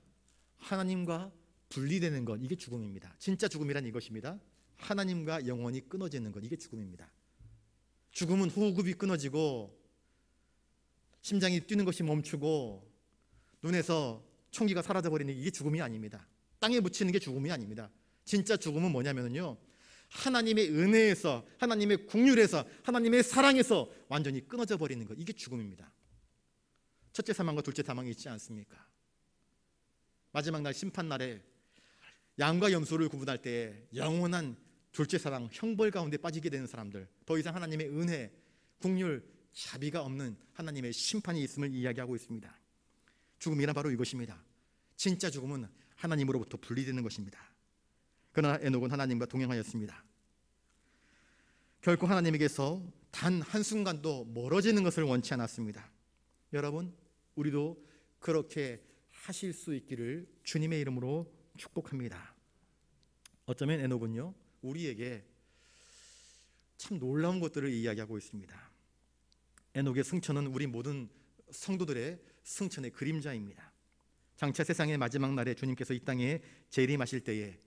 하나님과 분리되는 것, 이게 죽음입니다. 진짜 죽음이란 이것입니다. 하나님과 영원히 끊어지는 것, 이게 죽음입니다. 죽음은 호흡이 끊어지고 심장이 뛰는 것이 멈추고 눈에서 총기가 사라져버리는 이게 죽음이 아닙니다. 땅에 묻히는 게 죽음이 아닙니다. 진짜 죽음은 뭐냐면요, 하나님의 은혜에서, 하나님의 긍휼에서, 하나님의 사랑에서 완전히 끊어져 버리는 것, 이게 죽음입니다. 첫째 사망과 둘째 사망이 있지 않습니까? 마지막 날 심판날에 양과 염소를 구분할 때 영원한 둘째 사망, 형벌 가운데 빠지게 되는 사람들, 더 이상 하나님의 은혜, 긍휼, 자비가 없는 하나님의 심판이 있음을 이야기하고 있습니다. 죽음이란 바로 이것입니다. 진짜 죽음은 하나님으로부터 분리되는 것입니다. 그러나 에녹은 하나님과 동행하였습니다. 결코 하나님에게서 단 한순간도 멀어지는 것을 원치 않았습니다. 여러분, 우리도 그렇게 하실 수 있기를 주님의 이름으로 축복합니다. 어쩌면 에녹은요, 우리에게 참 놀라운 것들을 이야기하고 있습니다. 에녹의 승천은 우리 모든 성도들의 승천의 그림자입니다. 장차 세상의 마지막 날에 주님께서 이 땅에 재림하실 때에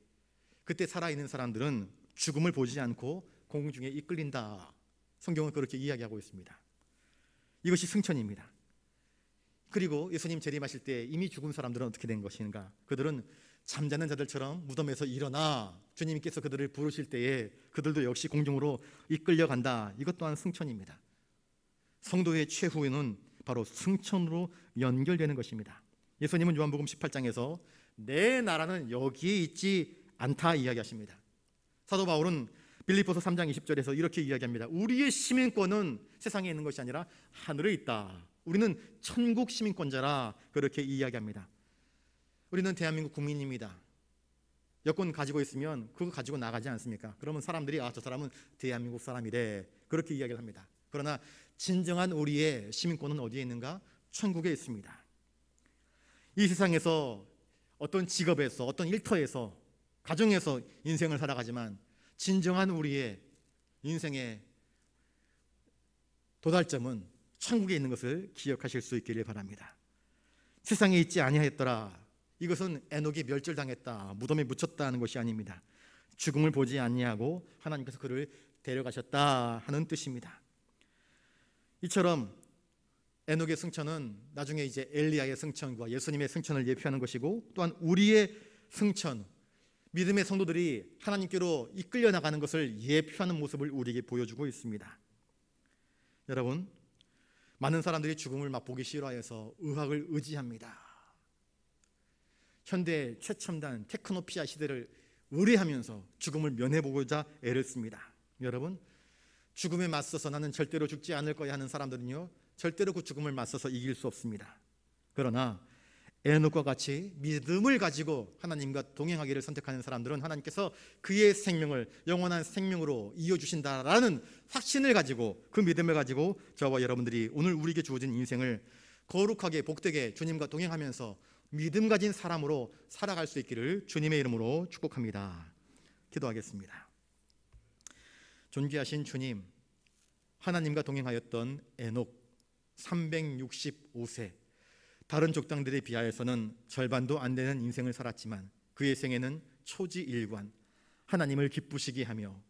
그때 살아있는 사람들은 죽음을 보지 않고 공중에 이끌린다. 성경은 그렇게 이야기하고 있습니다. 이것이 승천입니다. 그리고 예수님 재림하실 때 이미 죽은 사람들은 어떻게 된 것인가? 그들은 잠자는 자들처럼 무덤에서 일어나 주님께서 그들을 부르실 때에 그들도 역시 공중으로 이끌려간다. 이것 또한 승천입니다. 성도의 최후는 바로 승천으로 연결되는 것입니다. 예수님은 요한복음 18장에서 내 나라는 여기에 있지 않다 이야기하십니다. 사도 바울은 빌립보서 3장 20절에서 이렇게 이야기합니다. 우리의 시민권은 세상에 있는 것이 아니라 하늘에 있다. 우리는 천국 시민권자라 그렇게 이야기합니다. 우리는 대한민국 국민입니다. 여권 가지고 있으면 그거 가지고 나가지 않습니까? 그러면 사람들이 저 사람은 대한민국 사람이래 그렇게 이야기를 합니다. 그러나 진정한 우리의 시민권은 어디에 있는가? 천국에 있습니다. 이 세상에서 어떤 직업에서, 어떤 일터에서, 가정에서 인생을 살아가지만 진정한 우리의 인생의 도달점은 천국에 있는 것을 기억하실 수 있기를 바랍니다. 세상에 있지 아니하였더라. 이것은 에녹이 멸절당했다, 무덤에 묻혔다는 것이 아닙니다. 죽음을 보지 아니하고 하나님께서 그를 데려가셨다 하는 뜻입니다. 이처럼 에녹의 승천은 나중에 이제 엘리야의 승천과 예수님의 승천을 예표하는 것이고, 또한 우리의 승천, 믿음의 성도들이 하나님께로 이끌려 나가는 것을 예표하는 모습을 우리에게 보여주고 있습니다. 여러분, 많은 사람들이 죽음을 맛보기 싫어해서 의학을 의지합니다. 현대 최첨단 테크노피아 시대를 의뢰하면서 죽음을 면해보고자 애를 씁니다. 여러분, 죽음에 맞서서 나는 절대로 죽지 않을 거야 하는 사람들은요, 절대로 그 죽음을 맞서서 이길 수 없습니다. 그러나 에녹과 같이 믿음을 가지고 하나님과 동행하기를 선택하는 사람들은 하나님께서 그의 생명을 영원한 생명으로 이어주신다라는 확신을 가지고, 그 믿음을 가지고 저와 여러분들이 오늘 우리에게 주어진 인생을 거룩하게 복되게 주님과 동행하면서 믿음 가진 사람으로 살아갈 수 있기를 주님의 이름으로 축복합니다. 기도하겠습니다. 존귀하신 주님, 하나님과 동행하였던 에녹 365세, 다른 족장들에 비하여서는 절반도 안 되는 인생을 살았지만 그의 생애는 초지일관, 하나님을 기쁘시게 하며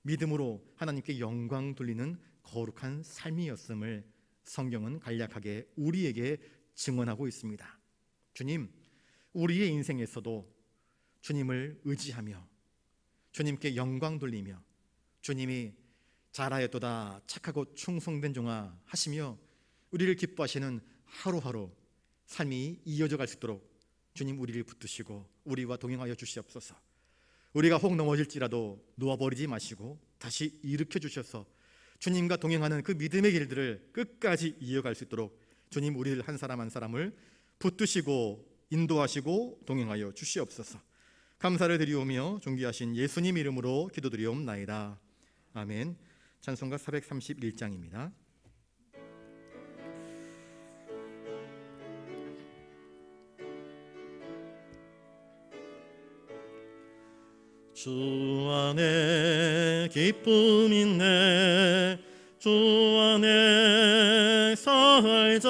믿음으로 하나님께 영광 돌리는 거룩한 삶이었음을 성경은 간략하게 우리에게 증언하고 있습니다. 주님, 우리의 인생에서도 주님을 의지하며 주님께 영광 돌리며 주님이 잘하였도다 착하고 충성된 종아 하시며 우리를 기뻐하시는 하루하루 삶이 이어져 갈 수 있도록 주님 우리를 붙드시고 우리와 동행하여 주시옵소서. 우리가 혹 넘어질지라도 놓아버리지 마시고 다시 일으켜 주셔서 주님과 동행하는 그 믿음의 길들을 끝까지 이어갈 수 있도록 주님 우리를 한 사람 한 사람을 붙드시고 인도하시고 동행하여 주시옵소서. 감사를 드리오며 존귀하신 예수님 이름으로 기도드리옵나이다. 아멘. 찬송가 431장입니다. 주 안에 기쁨 있네, 주 안에 살자.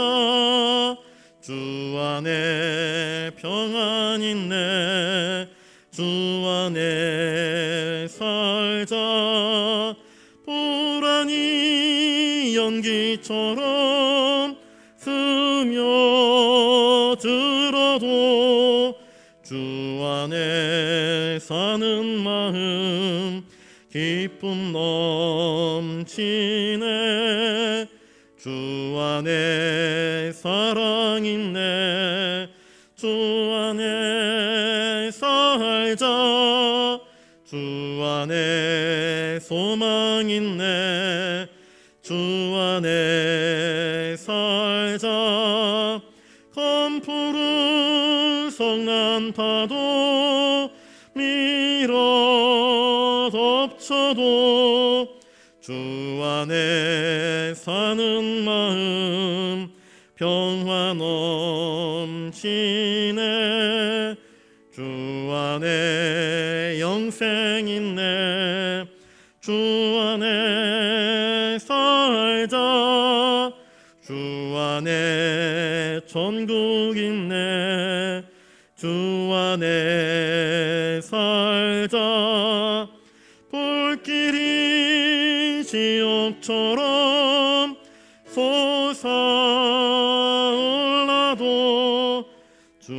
주 안에 평안 있네, 주 안에 살자. 불안이 연기처럼 스며들어도 주 안에 사는 마음 기쁨 넘치네. 주 안에 사랑 있네, 주 안에 살자. 주 안에 소망 있네, 주 안에 살자. 검푸른 성난파도 밀어 덮쳐도 주 안에 사는 마음 평화 넘치네. 주 안에 영생 있네, 주 안에 살자. 주 안에 천국 있네, 주 안에 살자. 불길이 지옥처럼 솟아올라도 주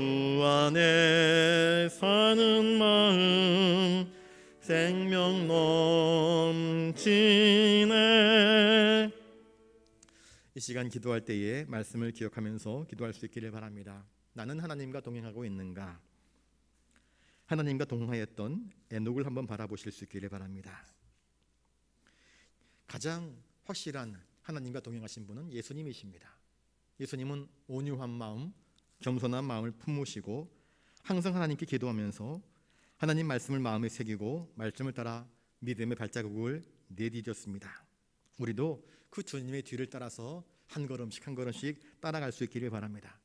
안에 사는 마음 생명 넘치네. 이 시간 기도할 때에 말씀을 기억하면서 기도할 수 있기를 바랍니다. 나는 하나님과 동행하고 있는가? 하나님과 동행하였던 에녹을 한번 바라보실 수 있기를 바랍니다. 가장 확실한 하나님과 동행하신 분은 예수님이십니다. 예수님은 온유한 마음, 겸손한 마음을 품으시고 항상 하나님께 기도하면서 하나님 말씀을 마음에 새기고 말씀을 따라 믿음의 발자국을 내디뎠습니다. 우리도 그 주님의 뒤를 따라서 한 걸음씩 한 걸음씩 따라갈 수 있기를 바랍니다.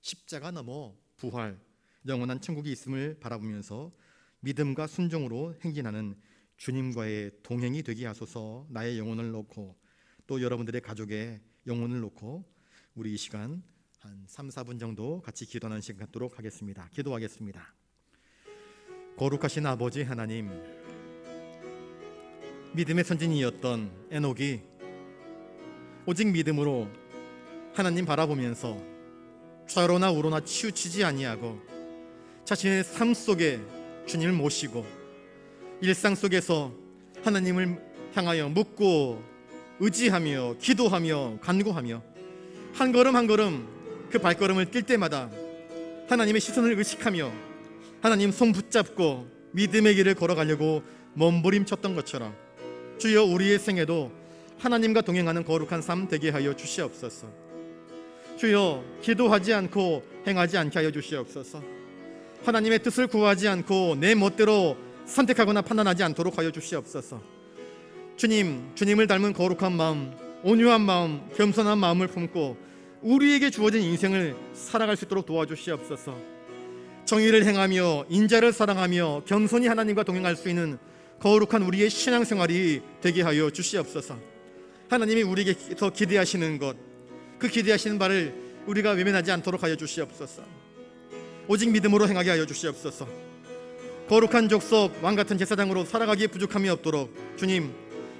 십자가 넘어 부활, 영원한 천국이 있음을 바라보면서 믿음과 순종으로 행진하는 주님과의 동행이 되게 하소서. 나의 영혼을 놓고 또 여러분들의 가족의 영혼을 놓고 우리 이 시간 한 3, 4분 정도 같이 기도하는 시간 갖도록 하겠습니다. 기도하겠습니다. 거룩하신 아버지 하나님, 믿음의 선진이었던 에녹이 오직 믿음으로 하나님 바라보면서 좌로나 우로나 치우치지 아니하고 자신의 삶 속에 주님을 모시고 일상 속에서 하나님을 향하여 묻고 의지하며 기도하며 간구하며 한 걸음 한 걸음 그 발걸음을 뛸 때마다 하나님의 시선을 의식하며 하나님 손 붙잡고 믿음의 길을 걸어가려고 몸부림쳤던 것처럼 주여 우리의 생애도 하나님과 동행하는 거룩한 삶 되게 하여 주시옵소서. 주여 기도하지 않고 행하지 않게 하여 주시옵소서. 하나님의 뜻을 구하지 않고 내 멋대로 선택하거나 판단하지 않도록 하여 주시옵소서. 주님을 닮은 거룩한 마음, 온유한 마음, 겸손한 마음을 품고 우리에게 주어진 인생을 살아갈 수 있도록 도와주시옵소서. 정의를 행하며 인자를 사랑하며 겸손히 하나님과 동행할 수 있는 거룩한 우리의 신앙생활이 되게 하여 주시옵소서. 하나님이 우리에게서 기대하시는 것, 그 기대하시는 바를 우리가 외면하지 않도록 하여 주시옵소서. 오직 믿음으로 행하게 하여 주시옵소서. 거룩한 족속 왕같은 제사장으로 살아가기에 부족함이 없도록 주님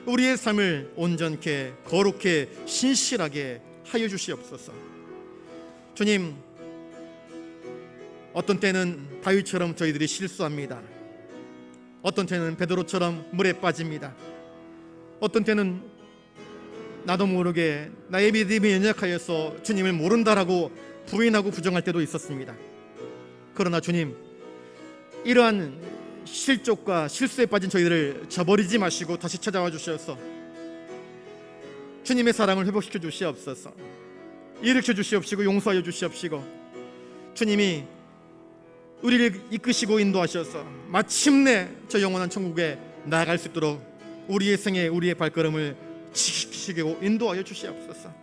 우리의 삶을 온전케 거룩해 신실하게 하여 주시옵소서. 주님, 어떤 때는 다윗처럼 저희들이 실수합니다. 어떤 때는 베드로처럼 물에 빠집니다. 어떤 때는 나도 모르게 나의 믿음이 연약하여서 주님을 모른다라고 부인하고 부정할 때도 있었습니다. 그러나 주님, 이러한 실족과 실수에 빠진 저희들을 저버리지 마시고 다시 찾아와 주시옵소서. 주님의 사랑을 회복시켜 주시옵소서. 일으켜 주시옵시고 용서하여 주시옵시고, 주님이 우리를 이끄시고 인도하셔서 마침내 저 영원한 천국에 나아갈 수 있도록 우리의 생애, 우리의 발걸음을 지키시고 인도하여 주시옵소서.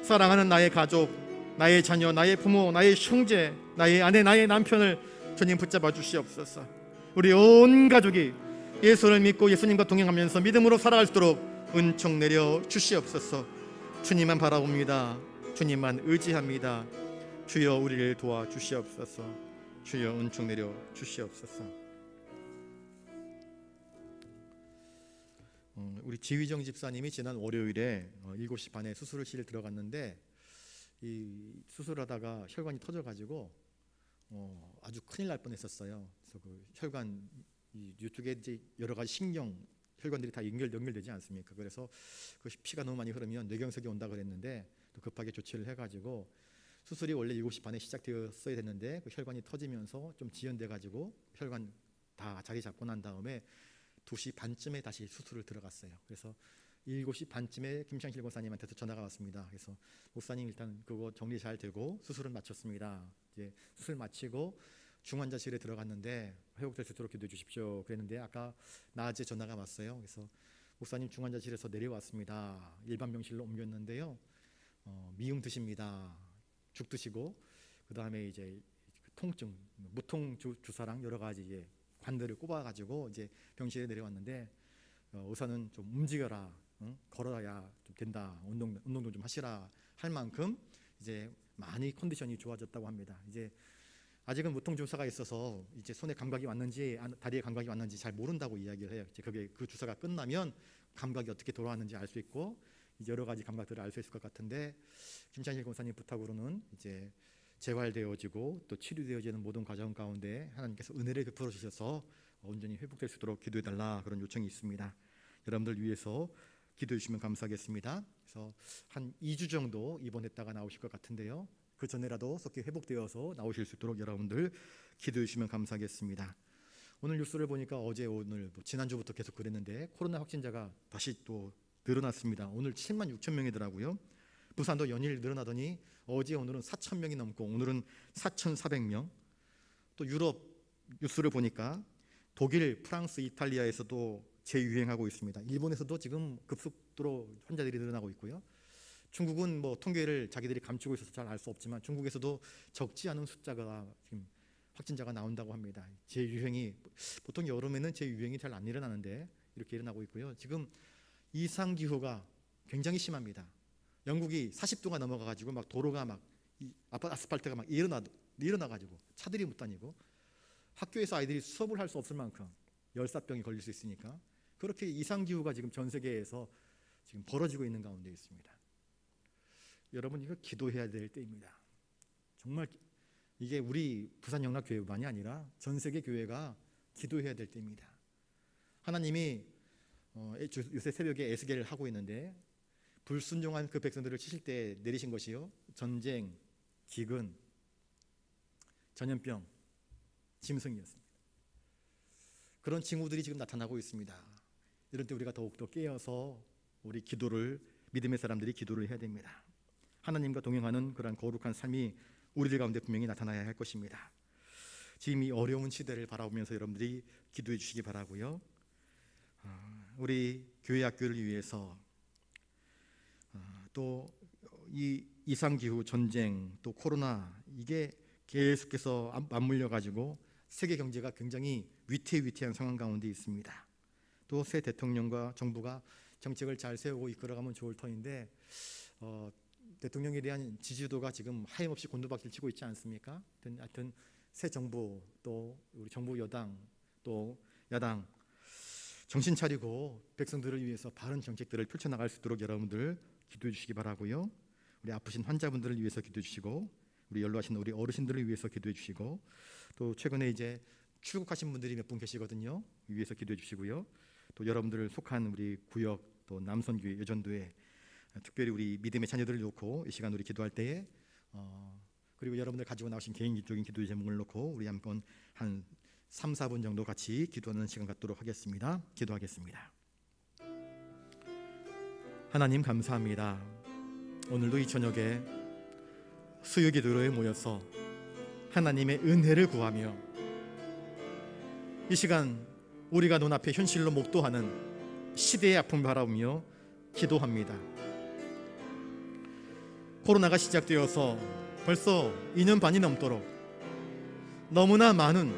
사랑하는 나의 가족, 나의 자녀, 나의 부모, 나의 형제, 나의 아내, 나의 남편을 주님 붙잡아 주시옵소서. 우리 온 가족이 예수를 믿고 예수님과 동행하면서 믿음으로 살아갈 수 있도록 은총 내려 주시옵소서. 주님만 바라봅니다. 주님만 의지합니다. 주여 우리를 도와 주시옵소서. 주여 은총 내려 주시옵소서. 우리 지휘정 집사님이 지난 월요일에 7시 반에 수술실에 들어갔는데, 이 수술하다가 혈관이 터져가지고 아주 큰일 날 뻔했었어요. 그래서 그 혈관 이쪽에 이제 여러 가지 신경 혈관들이 다 연결되지 않습니까? 그래서 그 피가 너무 많이 흐르면 뇌경색이 온다 그랬는데 또 급하게 조치를 해가지고 수술이 원래 7시 반에 시작되었어야 됐는데 그 혈관이 터지면서 좀 지연돼가지고 혈관 다 자리 잡고 난 다음에 2시 반쯤에 다시 수술을 들어갔어요. 그래서 7시 반쯤에 김창실 목사님한테서 전화가 왔습니다. 그래서 목사님 일단 그거 정리 잘 되고 수술은 마쳤습니다. 이제 수술 마치고 중환자실에 들어갔는데 회복될 수 있도록 기도해 주십시오 그랬는데 아까 낮에 전화가 왔어요. 그래서 목사님 중환자실에서 내려왔습니다. 일반 병실로 옮겼는데요, 미음 드십니다. 죽 드시고 그 다음에 이제 통증, 무통 주사랑 여러 가지 이제 관들을 꼽아가지고 이제 병실에 내려왔는데 의사는 좀 움직여라, 걸어야 좀 된다, 운동도 좀 하시라 할 만큼 이제 많이 컨디션이 좋아졌다고 합니다. 이제 아직은 무통 주사가 있어서 이제 손에 감각이 왔는지 다리에 감각이 왔는지 잘 모른다고 이야기를 해요. 이제 그게 그 주사가 끝나면 감각이 어떻게 돌아왔는지 알 수 있고 이제 여러 가지 감각들을 알 수 있을 것 같은데, 김창실 권사님 부탁으로는 이제 재활되어지고 또 치료되어지는 모든 과정 가운데 하나님께서 은혜를 베풀어 주셔서 온전히 회복될 수 있도록 기도해달라, 그런 요청이 있습니다. 여러분들 위해서 기도해 주시면 감사하겠습니다. 그래서 한 2주 정도 입원했다가 나오실 것 같은데요, 그 전에라도 속히 회복되어서 나오실 수 있도록 여러분들 기도해 주시면 감사하겠습니다. 오늘 뉴스를 보니까 어제 오늘 지난주부터 계속 그랬는데 코로나 확진자가 다시 또 늘어났습니다. 오늘 7만 6천 명이더라고요. 부산도 연일 늘어나더니 어제 오늘은 4천 명이 넘고 오늘은 4,400명. 또 유럽 뉴스를 보니까 독일, 프랑스, 이탈리아에서도 재유행하고 있습니다. 일본에서도 지금 급속도로 환자들이 늘어나고 있고요. 중국은 뭐 통계를 자기들이 감추고 있어서 잘 알 수 없지만 중국에서도 적지 않은 숫자가 지금 확진자가 나온다고 합니다. 재유행이 보통 여름에는 재유행이 잘 안 일어나는데 이렇게 일어나고 있고요. 지금 이상 기후가 굉장히 심합니다. 영국이 40도가 넘어가가지고 막 도로가 막 아스팔트가 막 일어나가지고 차들이 못 다니고 학교에서 아이들이 수업을 할 수 없을 만큼 열사병이 걸릴 수 있으니까 그렇게 이상 기후가 지금 전 세계에서 지금 벌어지고 있는 가운데 있습니다. 여러분, 이거 기도해야 될 때입니다. 정말 이게 우리 부산영락교회만이 아니라 전 세계 교회가 기도해야 될 때입니다. 하나님이 요새 새벽에 에스겔을 하고 있는데 불순종한 그 백성들을 치실 때 내리신 것이요, 전쟁, 기근, 전염병, 짐승이었습니다. 그런 징후들이 지금 나타나고 있습니다. 이런 때 우리가 더욱더 깨어서 우리 기도를, 믿음의 사람들이 기도를 해야 됩니다. 하나님과 동행하는 그러한 거룩한 삶이 우리들 가운데 분명히 나타나야 할 것입니다. 지금 이 어려운 시대를 바라보면서 여러분들이 기도해 주시기 바라고요. 우리 교회 학교를 위해서 또 이 이상기후, 전쟁, 또 코로나, 이게 계속해서 맞물려 가지고 세계 경제가 굉장히 위태위태한 상황 가운데 있습니다. 또 새 대통령과 정부가 정책을 잘 세우고 이끌어가면 좋을 터인데 대통령에 대한 지지도가 지금 하염없이 곤두박질 치고 있지 않습니까? 하여튼 새 정부, 또 우리 정부 여당, 또 야당 정신 차리고 백성들을 위해서 바른 정책들을 펼쳐나갈 수 있도록 여러분들 기도해 주시기 바라고요. 우리 아프신 환자분들을 위해서 기도해 주시고, 우리 연로하신 우리 어르신들을 위해서 기도해 주시고, 또 최근에 이제 출국하신 분들이 몇 분 계시거든요. 위해서 기도해 주시고요. 또 여러분들 속한 우리 구역, 또 남선교회, 여전도회, 특별히 우리 믿음의 자녀들을 놓고 이 시간 우리 기도할 때에 그리고 여러분들 가지고 나오신 개인적인 기도 제목을 놓고 우리 한번 한 3, 4분 정도 같이 기도하는 시간 갖도록 하겠습니다. 기도하겠습니다. 하나님 감사합니다. 오늘도 이 저녁에 수요 기도로에 모여서 하나님의 은혜를 구하며 이 시간 우리가 눈앞에 현실로 목도하는 시대의 아픔을 바라보며 기도합니다. 코로나가 시작되어서 벌써 2년 반이 넘도록 너무나 많은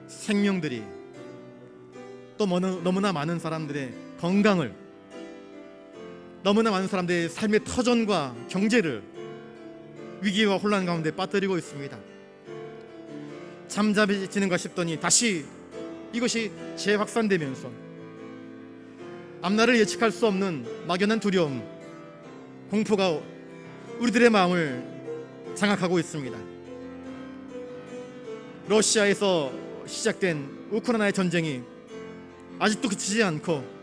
생명들이 또 너무나 많은 사람들의 건강을, 너무나 많은 사람들의 삶의 터전과 경제를 위기와 혼란 가운데 빠뜨리고 있습니다. 잠잠해지는가 싶더니 다시 이것이 재확산되면서 앞날을 예측할 수 없는 막연한 두려움, 공포가 우리들의 마음을 장악하고 있습니다. 러시아에서 시작된 우크라이나의 전쟁이 아직도 그치지 않고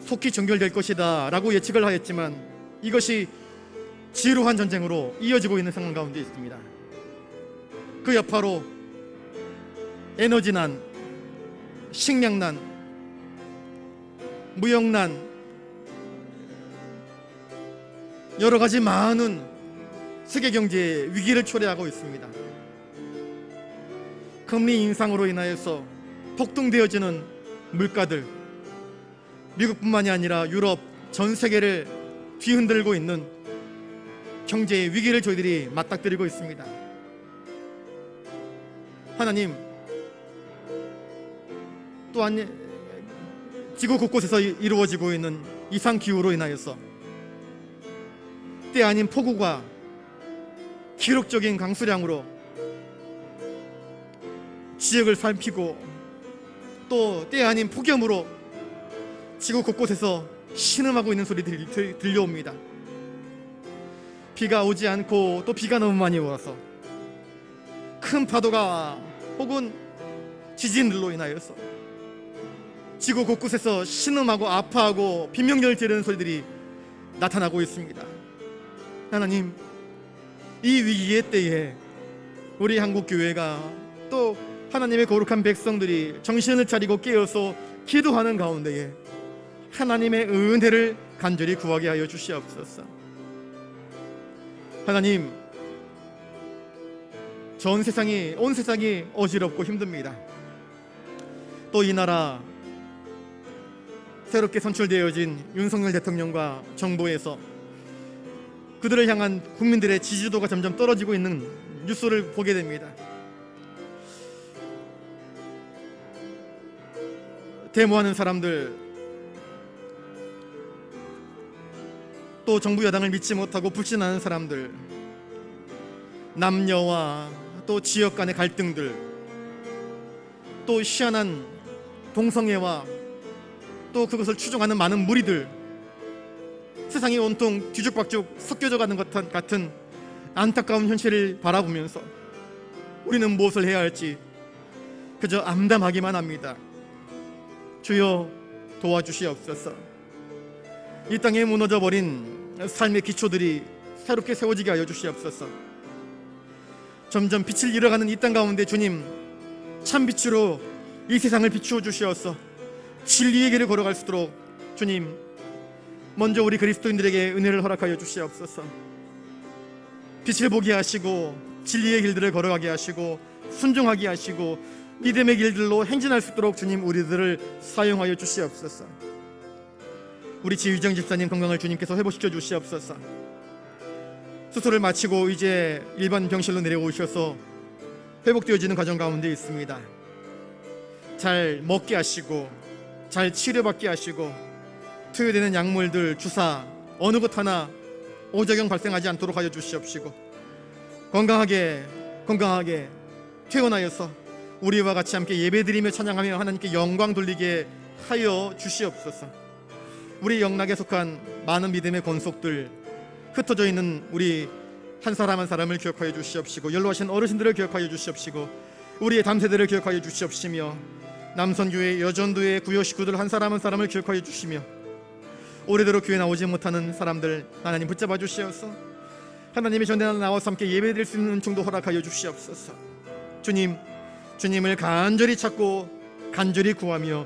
속히 종결될 것이다 라고 예측을 하였지만 이것이 지루한 전쟁으로 이어지고 있는 상황 가운데 있습니다. 그 여파로 에너지난, 식량난, 무역난, 여러 가지 많은 세계 경제에 위기를 초래하고 있습니다. 금리 인상으로 인하여서 폭등되어지는 물가들, 미국뿐만이 아니라 유럽 전 세계를 뒤흔들고 있는 경제의 위기를 저희들이 맞닥뜨리고 있습니다. 하나님, 또한 지구 곳곳에서 이루어지고 있는 이상기후로 인하여서 때 아닌 폭우가 기록적인 강수량으로 지역을 살피고 또 때 아닌 폭염으로 지구 곳곳에서 신음하고 있는 소리들이 들려옵니다. 비가 오지 않고 또 비가 너무 많이 와서 큰 파도가 혹은 지진들로 인하여서 지구 곳곳에서 신음하고 아파하고 비명을 지르는 소리들이 나타나고 있습니다. 하나님, 이 위기의 때에 우리 한국교회가 또 하나님의 거룩한 백성들이 정신을 차리고 깨어서 기도하는 가운데에 하나님의 은혜를 간절히 구하게 하여 주시옵소서. 하나님, 온 세상이 어지럽고 힘듭니다. 또 이 나라 새롭게 선출되어진 윤석열 대통령과 정부에서 그들을 향한 국민들의 지지도가 점점 떨어지고 있는 뉴스를 보게 됩니다. 데모하는 사람들, 또 정부 여당을 믿지 못하고 불신하는 사람들, 남녀와 또 지역 간의 갈등들, 또 희한한 동성애와 또 그것을 추종하는 많은 무리들, 세상이 온통 뒤죽박죽 섞여져 가는 것 같은 안타까운 현실을 바라보면서 우리는 무엇을 해야 할지 그저 암담하기만 합니다. 주여 도와주시옵소서. 이 땅에 무너져버린 삶의 기초들이 새롭게 세워지게 하여 주시옵소서. 점점 빛을 잃어가는 이 땅 가운데 주님, 참빛으로 이 세상을 비추어 주시어서 진리의 길을 걸어갈 수 있도록 주님, 먼저 우리 그리스도인들에게 은혜를 허락하여 주시옵소서. 빛을 보게 하시고 진리의 길들을 걸어가게 하시고 순종하게 하시고 믿음의 길들로 행진할 수 있도록 주님, 우리들을 사용하여 주시옵소서. 우리 지휘정 집사님 건강을 주님께서 회복시켜 주시옵소서. 수술을 마치고 이제 일반 병실로 내려오셔서 회복되어지는 과정 가운데 있습니다. 잘 먹게 하시고 잘 치료받게 하시고 투여되는 약물들, 주사 어느 것 하나 오작용 발생하지 않도록 하여 주시옵시고 건강하게 퇴원하여서 우리와 같이 함께 예배드리며 찬양하며 하나님께 영광 돌리게 하여 주시옵소서. 우리 영락에 속한 많은 믿음의 권속들, 흩어져 있는 우리 한 사람 한 사람을 기억하여 주시옵시고 연로하신 어르신들을 기억하여 주시옵시고 우리의 담세들을 기억하여 주시옵시며 남선교회, 여전도회 구역 식구들 한 사람 한 사람을 기억하여 주시며 오래도록 교회 나오지 못하는 사람들 하나님 붙잡아 주시옵소서. 하나님의 전에 나와서 함께 예배드릴 수 있는 은총도 허락하여 주시옵소서. 주님을 간절히 찾고 간절히 구하며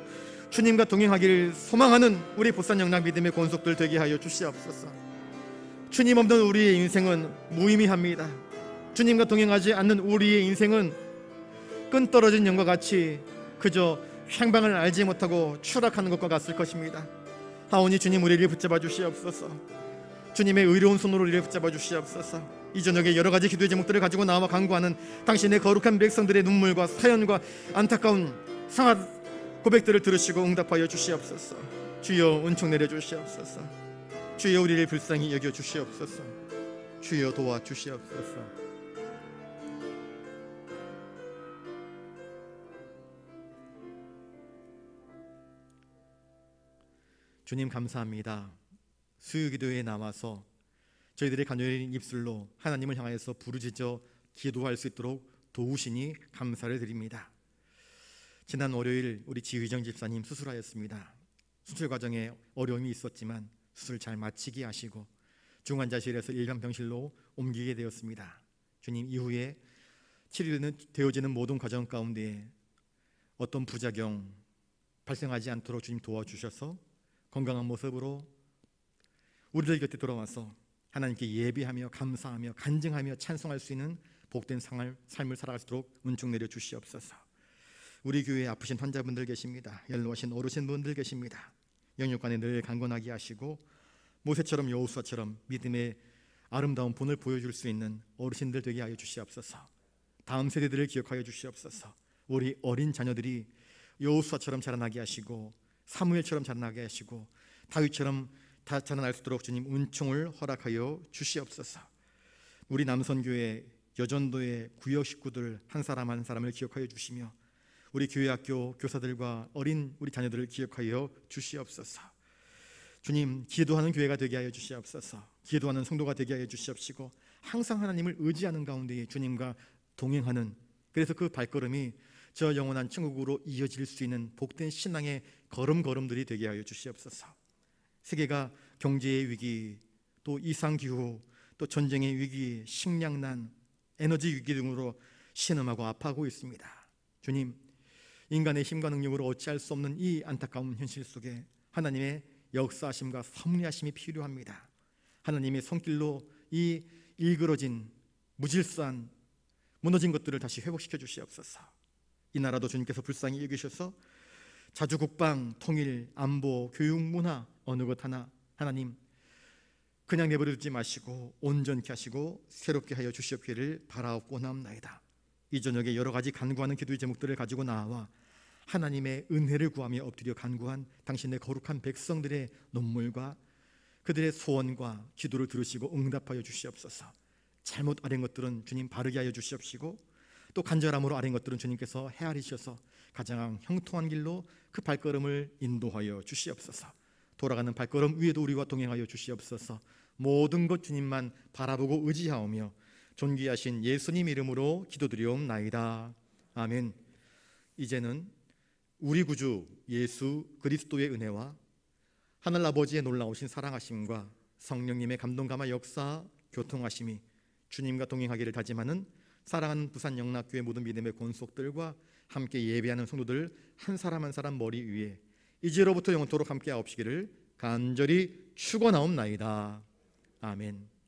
주님과 동행하기를 소망하는 우리 보산영락 믿음의 권속들 되게 하여 주시옵소서. 주님 없는 우리의 인생은 무의미합니다. 주님과 동행하지 않는 우리의 인생은 끈 떨어진 영과 같이 그저 향방을 알지 못하고 추락하는 것과 같을 것입니다. 하오니 주님, 우리를 붙잡아 주시옵소서. 주님의 의로운 손으로 우리를 붙잡아 주시옵소서. 이 저녁에 여러 가지 기도의 제목들을 가지고 나와 간구하는 당신의 거룩한 백성들의 눈물과 사연과 안타까운 상한 고백들을 들으시고 응답하여 주시옵소서. 주여, 은총 내려 주시옵소서. 주여, 우리를 불쌍히 여겨 주시옵소서. 주여, 도와 주시옵소서. 주님, 감사합니다. 수요기도에 나와서 저희들의 간절한 입술로 하나님을 향하여서 부르짖어 기도할 수 있도록 도우시니 감사를 드립니다. 지난 월요일 우리 지휘정 집사님 수술하였습니다. 수술 과정에 어려움이 있었지만 수술 잘 마치게 하시고 중환자실에서 일반 병실로 옮기게 되었습니다. 주님, 이후에 치료되어지는 모든 과정 가운데 어떤 부작용 발생하지 않도록 주님 도와주셔서 건강한 모습으로 우리들 곁에 돌아와서 하나님께 예배하며 감사하며 간증하며 찬송할 수 있는 복된 삶을 살아갈 수 있도록 은총 내려 주시옵소서. 우리 교회에 아프신 환자분들 계십니다. 연로하신 어르신분들 계십니다. 영육간에 늘 강건하게 하시고 모세처럼 여호수아처럼 믿음의 아름다운 본을 보여줄 수 있는 어르신들 되게 하여 주시옵소서. 다음 세대들을 기억하여 주시옵소서. 우리 어린 자녀들이 여호수아처럼 자라나게 하시고 사무엘처럼 자라나게 하시고 다윗처럼 다 자라날 수 있도록 주님 은총을 허락하여 주시옵소서. 우리 남선교회 여전도의 구역 식구들 한 사람 한 사람을 기억하여 주시며 우리 교회 학교 교사들과 어린 우리 자녀들을 기억하여 주시옵소서. 주님, 기도하는 교회가 되게 하여 주시옵소서. 기도하는 성도가 되게 하여 주시옵시고 항상 하나님을 의지하는 가운데 주님과 동행하는, 그래서 그 발걸음이 저 영원한 천국으로 이어질 수 있는 복된 신앙의 걸음걸음들이 되게 하여 주시옵소서. 세계가 경제의 위기, 또 이상기후, 또 전쟁의 위기, 식량난, 에너지 위기 등으로 신음하고 아파하고 있습니다. 주님, 인간의 힘과 능력으로 어찌할 수 없는 이 안타까운 현실 속에 하나님의 역사하심과 섭리하심이 필요합니다. 하나님의 손길로 이 일그러진 무질서한 무너진 것들을 다시 회복시켜 주시옵소서. 이 나라도 주님께서 불쌍히 여기셔서 자주 국방, 통일, 안보, 교육, 문화 어느 것 하나 하나님 그냥 내버려 두지 마시고 온전케 하시고 새롭게 하여 주시옵기를 바라옵고나옵나이다. 이 저녁에 여러 가지 간구하는 기도의 제목들을 가지고 나와 하나님의 은혜를 구하며 엎드려 간구한 당신의 거룩한 백성들의 눈물과 그들의 소원과 기도를 들으시고 응답하여 주시옵소서. 잘못 아린 것들은 주님 바르게 하여 주시옵시고 또 간절함으로 아린 것들은 주님께서 헤아리셔서 가장 형통한 길로 그 발걸음을 인도하여 주시옵소서. 돌아가는 발걸음 위에도 우리와 동행하여 주시옵소서. 모든 것 주님만 바라보고 의지하오며 존귀하신 예수님 이름으로 기도드리옵나이다. 아멘. 이제는 우리 구주 예수 그리스도의 은혜와 하늘 아버지의 놀라우신 사랑하심과 성령님의 감동감화 역사 교통하심이 주님과 동행하기를 다짐하는 사랑하는 부산 영락교회 모든 믿음의 권속들과 함께 예배하는 성도들 한 사람 한 사람 머리 위에 이제로부터 영원토록 함께 하옵시기를 간절히 축원하옵나이다. 아멘.